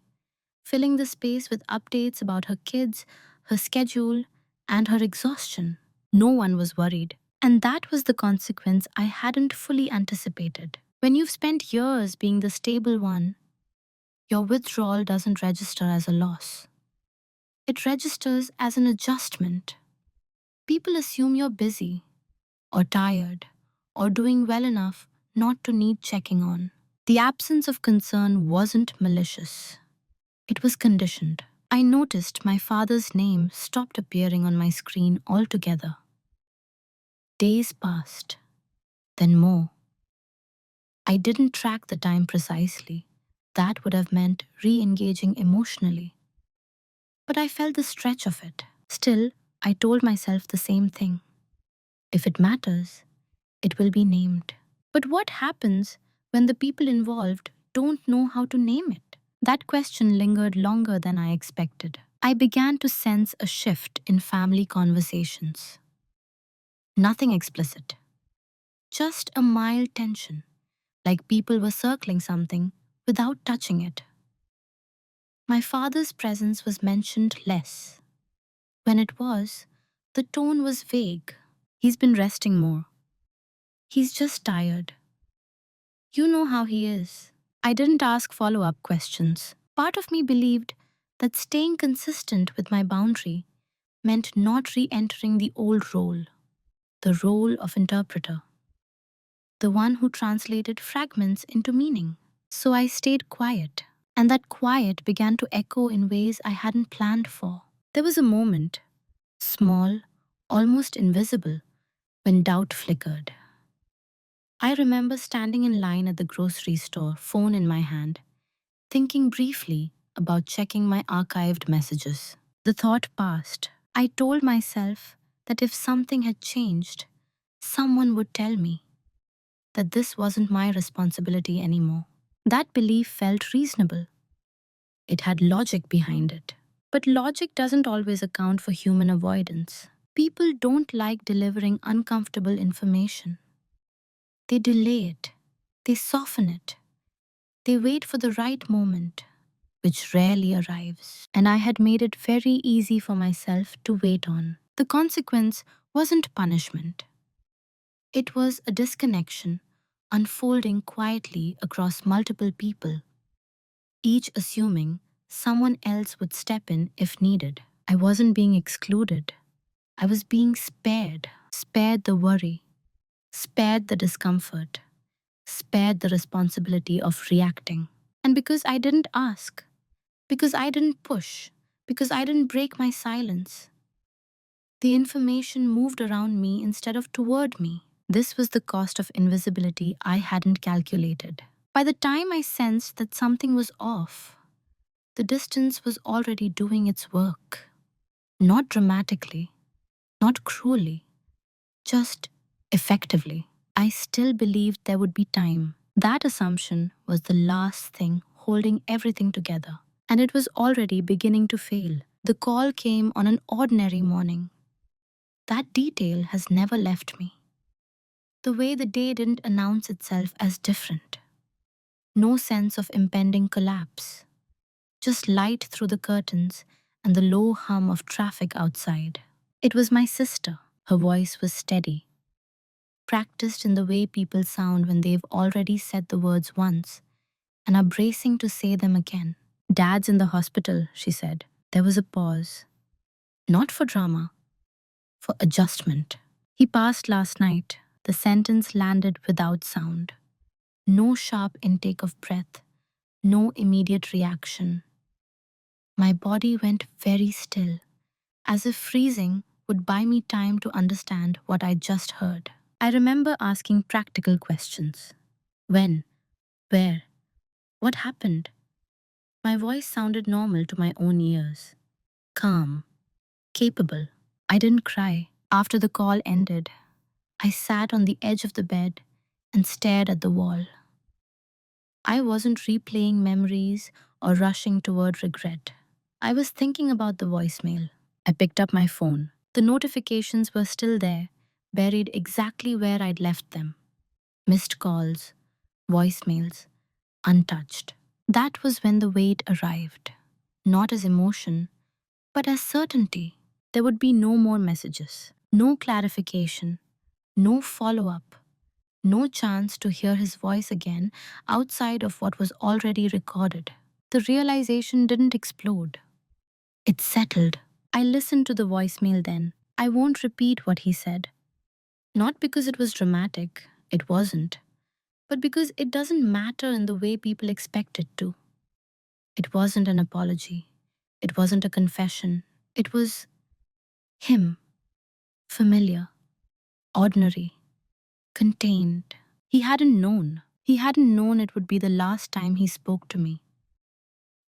filling the space with updates about her kids, her schedule, and her exhaustion. No one was worried. And that was the consequence I hadn't fully anticipated. When you've spent years being the stable one, your withdrawal doesn't register as a loss. It registers as an adjustment. People assume you're busy, or tired, or doing well enough not to need checking on. The absence of concern wasn't malicious. It was conditioned. I noticed my father's name stopped appearing on my screen altogether. Days passed, then more. I didn't track the time precisely. That would have meant re engaging emotionally. But I felt the stretch of it. Still, I told myself the same thing. If it matters, it will be named. But what happens when the people involved don't know how to name it? That question lingered longer than I expected. I began to sense a shift in family conversations. Nothing explicit, just a mild tension, like people were circling something without touching it. My father's presence was mentioned less. When it was, the tone was vague. He's been resting more. He's just tired. You know how he is. I didn't ask follow-up questions. Part of me believed that staying consistent with my boundary meant not re-entering the old role, the role of interpreter, the one who translated fragments into meaning. So I stayed quiet, and that quiet began to echo in ways I hadn't planned for. There was a moment, small, almost invisible, when doubt flickered. I remember standing in line at the grocery store, phone in my hand, thinking briefly about checking my archived messages. The thought passed. I told myself that if something had changed, someone would tell me that this wasn't my responsibility anymore. That belief felt reasonable. It had logic behind it. But logic doesn't always account for human avoidance. People don't like delivering uncomfortable information. They delay it. They soften it. They wait for the right moment, which rarely arrives. And I had made it very easy for myself to wait on. The consequence wasn't punishment. It was a disconnection, unfolding quietly across multiple people, each assuming someone else would step in if needed. I wasn't being excluded. I was being spared. Spared the worry, spared the discomfort, spared the responsibility of reacting. And because I didn't ask, because I didn't push, because I didn't break my silence, the information moved around me instead of toward me. This was the cost of invisibility I hadn't calculated. By the time I sensed that something was off, the distance was already doing its work. Not dramatically, not cruelly, just effectively. I still believed there would be time. That assumption was the last thing holding everything together, and it was already beginning to fail. The call came on an ordinary morning. That detail has never left me. The way the day didn't announce itself as different. No sense of impending collapse, just light through the curtains and the low hum of traffic outside. It was my sister. Her voice was steady, practiced in the way people sound when they've already said the words once and are bracing to say them again. Dad's in the hospital, she said. There was a pause. Not for drama, for adjustment. He passed last night. The sentence landed without sound. No sharp intake of breath, no immediate reaction. My body went very still, as if freezing would buy me time to understand what I just heard. I remember asking practical questions. When? Where? What happened? My voice sounded normal to my own ears. Calm. Capable. I didn't cry. After the call ended, I sat on the edge of the bed and stared at the wall. I wasn't replaying memories or rushing toward regret. I was thinking about the voicemail. I picked up my phone. The notifications were still there, buried exactly where I'd left them. Missed calls, voicemails, untouched. That was when the weight arrived. Not as emotion, but as certainty. There would be no more messages, no clarification, no follow up, no chance to hear his voice again outside of what was already recorded. The realization didn't explode. It settled. I listened to the voicemail then. I won't repeat what he said. Not because it was dramatic, it wasn't, but because it doesn't matter in the way people expect it to. It wasn't an apology. It wasn't a confession. It was him, familiar, ordinary, contained. He hadn't known. He hadn't known it would be the last time he spoke to me.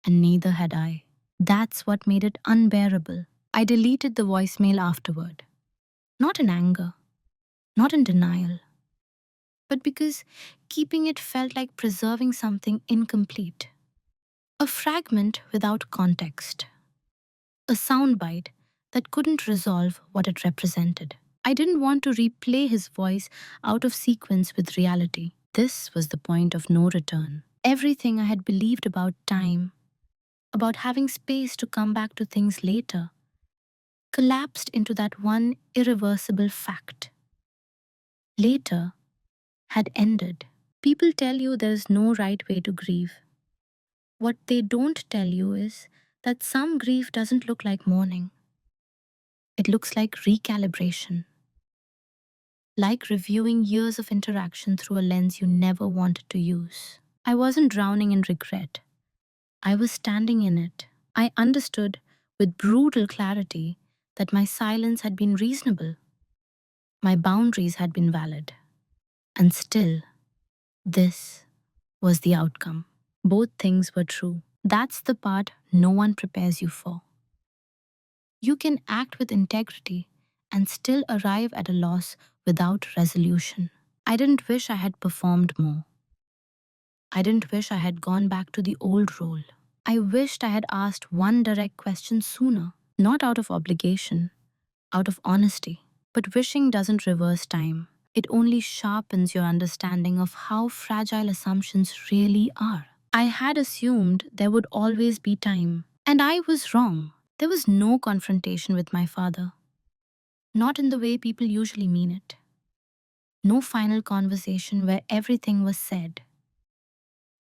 And neither had I. That's what made it unbearable. I deleted the voicemail afterward. Not in anger, not in denial, but because keeping it felt like preserving something incomplete. A fragment without context. A soundbite that couldn't resolve what it represented. I didn't want to replay his voice out of sequence with reality. This was the point of no return. Everything I had believed about time, about having space to come back to things later, collapsed into that one irreversible fact. Later had ended. People tell you there's no right way to grieve. What they don't tell you is that some grief doesn't look like mourning. It looks like recalibration, like reviewing years of interaction through a lens you never wanted to use. I wasn't drowning in regret. I was standing in it. I understood with brutal clarity that my silence had been reasonable, my boundaries had been valid, and still, this was the outcome. Both things were true. That's the part no one prepares you for. You can act with integrity and still arrive at a loss without resolution. I didn't wish I had performed more. I didn't wish I had gone back to the old role. I wished I had asked one direct question sooner, not out of obligation, out of honesty. But wishing doesn't reverse time. It only sharpens your understanding of how fragile assumptions really are. I had assumed there would always be time, and I was wrong. There was no confrontation with my father, not in the way people usually mean it. No final conversation where everything was said.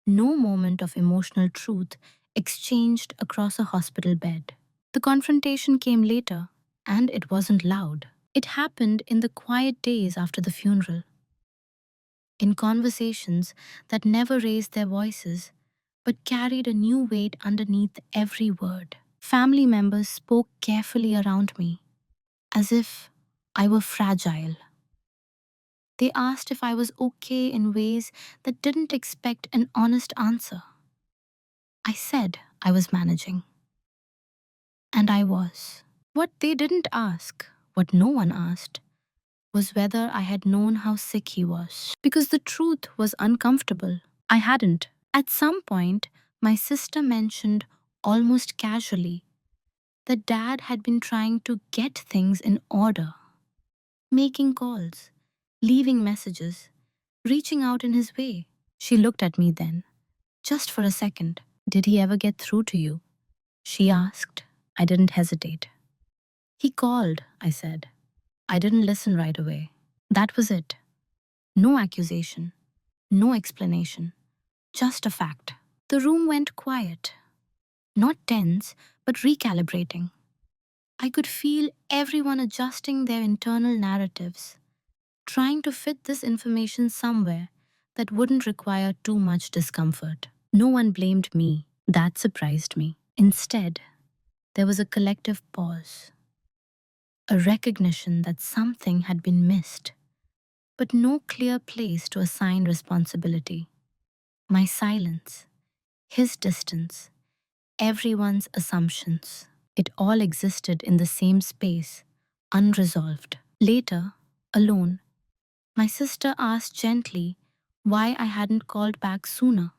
No moment of emotional truth exchanged across a hospital bed. The confrontation came later, and it wasn't loud. It happened in the quiet days after the funeral, in conversations that never raised their voices but carried a new weight underneath every word. Family members spoke carefully around me, as if I were fragile. They asked if I was okay in ways that didn't expect an honest answer. I said I was managing, and I was. What they didn't ask, what no one asked, was whether I had known how sick he was. Because the truth was uncomfortable. I hadn't. At some point, my sister mentioned, almost casually, that Dad had been trying to get things in order, making calls, leaving messages, reaching out in his way. She looked at me then, just for a second. Did he ever get through to you? She asked. I didn't hesitate. He called, I said. I didn't listen right away. That was it. No accusation, no explanation, just a fact. The room went quiet, not tense, but recalibrating. I could feel everyone adjusting their internal narratives, trying to fit this information somewhere that wouldn't require too much discomfort. No one blamed me. That surprised me. Instead, there was a collective pause, a recognition that something had been missed, but no clear place to assign responsibility. My silence, his distance, everyone's assumptions. It all existed in the same space, unresolved. Later, alone, my sister asked gently why I hadn't called back sooner.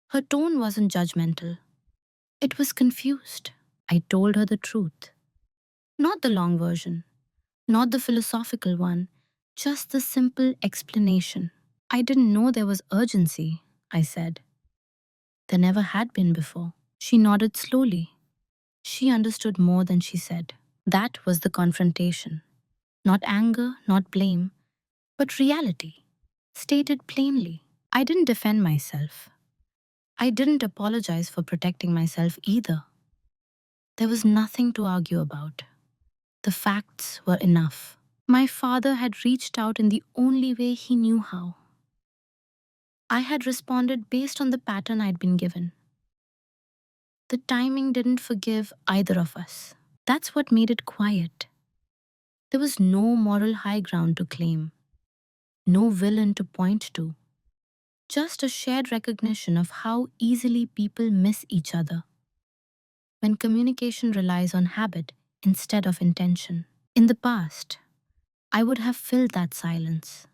Her tone wasn't judgmental. It was confused. I told her the truth. Not the long version, not the philosophical one, just the simple explanation. I didn't know there was urgency, I said. There never had been before. She nodded slowly. She understood more than she said. That was the confrontation. Not anger, not blame, but reality. Stated plainly. I didn't defend myself. I didn't apologize for protecting myself either. There was nothing to argue about. The facts were enough. My father had reached out in the only way he knew how. I had responded based on the pattern I'd been given. The timing didn't forgive either of us. That's what made it quiet. There was no moral high ground to claim, no villain to point to, just a shared recognition of how easily people miss each other when communication relies on habit instead of intention. In the past, I would have filled that silence.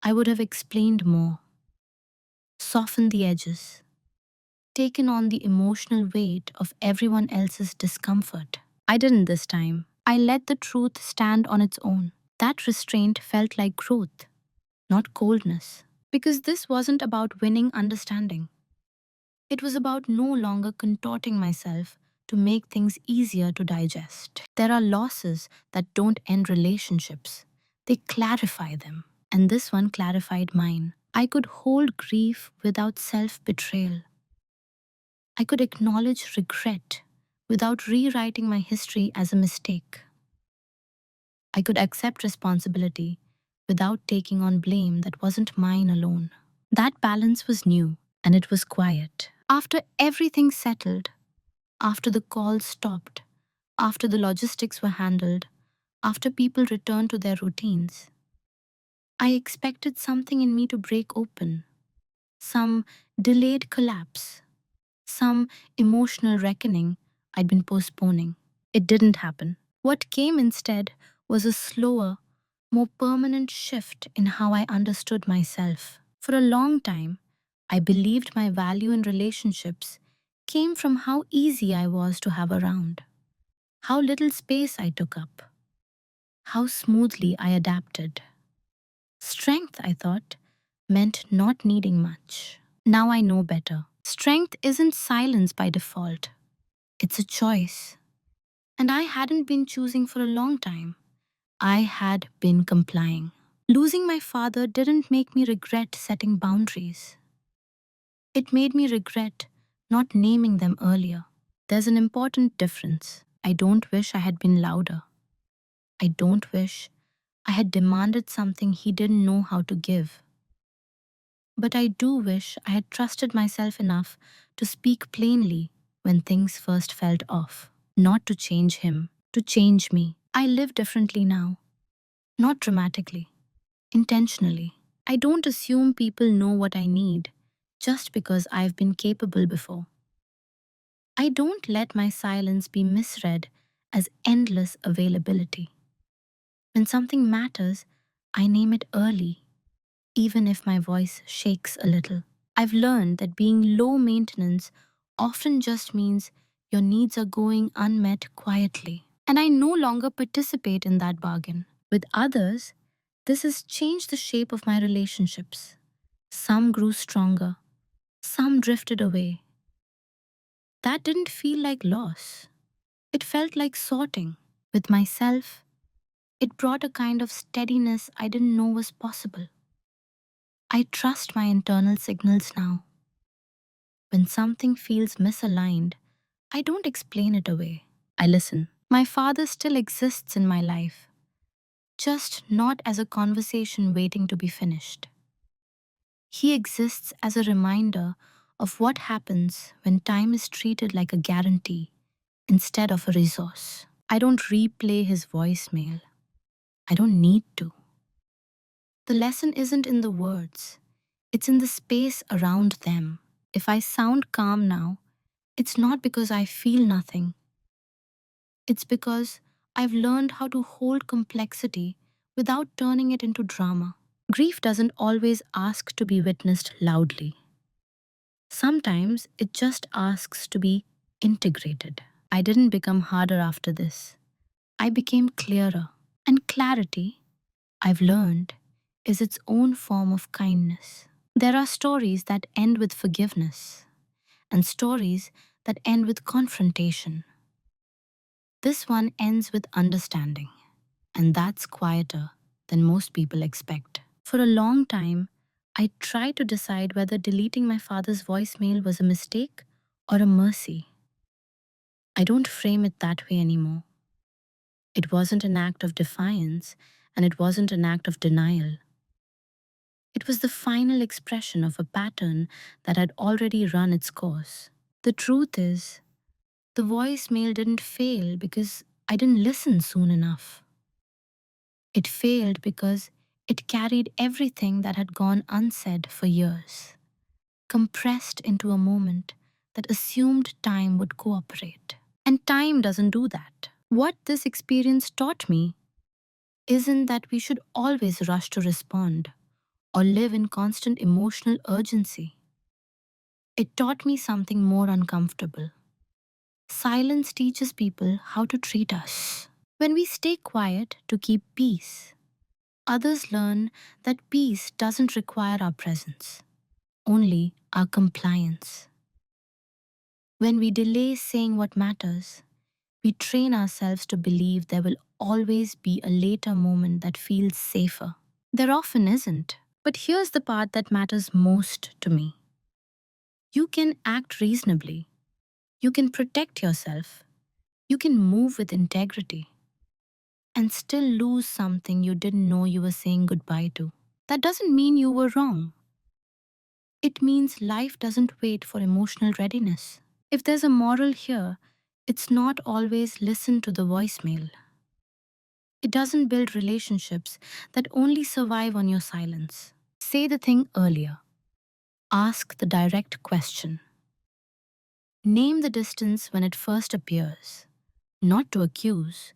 I would have explained more, softened the edges, taken on the emotional weight of everyone else's discomfort. I didn't this time. I let the truth stand on its own. That restraint felt like growth, not coldness. Because this wasn't about winning understanding. It was about no longer contorting myself to make things easier to digest. There are losses that don't end relationships, they clarify them. And this one clarified mine. I could hold grief without self betrayal. I could acknowledge regret without rewriting my history as a mistake. I could accept responsibility without taking on blame that wasn't mine alone. That balance was new, and it was quiet. After everything settled, after the calls stopped, after the logistics were handled, after people returned to their routines, I expected something in me to break open, some delayed collapse, some emotional reckoning I'd been postponing. It didn't happen. What came instead was a slower, more permanent shift in how I understood myself. For a long time, I believed my value in relationships came from how easy I was to have around, how little space I took up, how smoothly I adapted. Strength, I thought, meant not needing much. Now I know better. Strength isn't silence by default, it's a choice. And I hadn't been choosing for a long time. I had been complying. Losing my father didn't make me regret setting boundaries. It made me regret not naming them earlier. There's an important difference. I don't wish I had been louder. I don't wish I had demanded something he didn't know how to give. But I do wish I had trusted myself enough to speak plainly when things first felt off. Not to change him, to change me. I live differently now. Not dramatically, intentionally. I don't assume people know what I need just because I've been capable before. I don't let my silence be misread as endless availability. When something matters, I name it early, even if my voice shakes a little. I've learned that being low maintenance often just means your needs are going unmet quietly. And I no longer participate in that bargain. With others, this has changed the shape of my relationships. Some grew stronger, some drifted away. That didn't feel like loss. It felt like sorting. With myself, it brought a kind of steadiness I didn't know was possible. I trust my internal signals now. When something feels misaligned, I don't explain it away. I listen. My father still exists in my life, just not as a conversation waiting to be finished. He exists as a reminder of what happens when time is treated like a guarantee instead of a resource. I don't replay his voicemail. I don't need to. The lesson isn't in the words, it's in the space around them. If I sound calm now, it's not because I feel nothing. It's because I've learned how to hold complexity without turning it into drama. Grief doesn't always ask to be witnessed loudly. Sometimes it just asks to be integrated. I didn't become harder after this. I became clearer. And clarity, I've learned, is its own form of kindness. There are stories that end with forgiveness, and stories that end with confrontation. This one ends with understanding, and that's quieter than most people expect. For a long time, I tried to decide whether deleting my father's voicemail was a mistake or a mercy. I don't frame it that way anymore. It wasn't an act of defiance, and it wasn't an act of denial. It was the final expression of a pattern that had already run its course. The truth is, the voicemail didn't fail because I didn't listen soon enough. It failed because it carried everything that had gone unsaid for years, compressed into a moment that assumed time would cooperate. And time doesn't do that. What this experience taught me isn't that we should always rush to respond or live in constant emotional urgency. It taught me something more uncomfortable. Silence teaches people how to treat us. When we stay quiet to keep peace, others learn that peace doesn't require our presence, only our compliance. When we delay saying what matters, we train ourselves to believe there will always be a later moment that feels safer. There often isn't. But here's the part that matters most to me. You can act reasonably. You can protect yourself. You can move with integrity and still lose something you didn't know you were saying goodbye to. That doesn't mean you were wrong. It means life doesn't wait for emotional readiness. If there's a moral here, it's not always listen to the voicemail. It doesn't build relationships that only survive on your silence. Say the thing earlier. Ask the direct question. Name the distance when it first appears, not to accuse,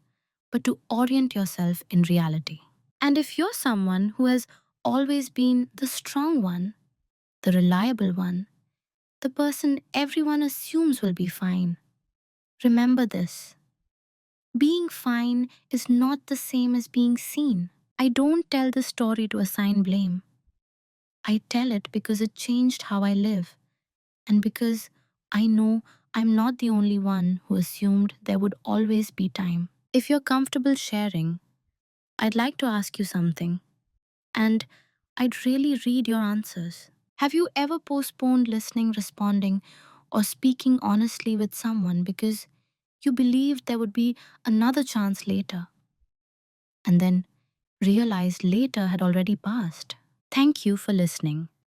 but to orient yourself in reality. And if you're someone who has always been the strong one, the reliable one, the person everyone assumes will be fine, remember this. Being fine is not the same as being seen. I don't tell the story to assign blame. I tell it because it changed how I live, and because I know I'm not the only one who assumed there would always be time. If you're comfortable sharing, I'd like to ask you something, and I'd really read your answers. Have you ever postponed listening, responding, or speaking honestly with someone because you believed there would be another chance later, and then realized later had already passed. Thank you for listening.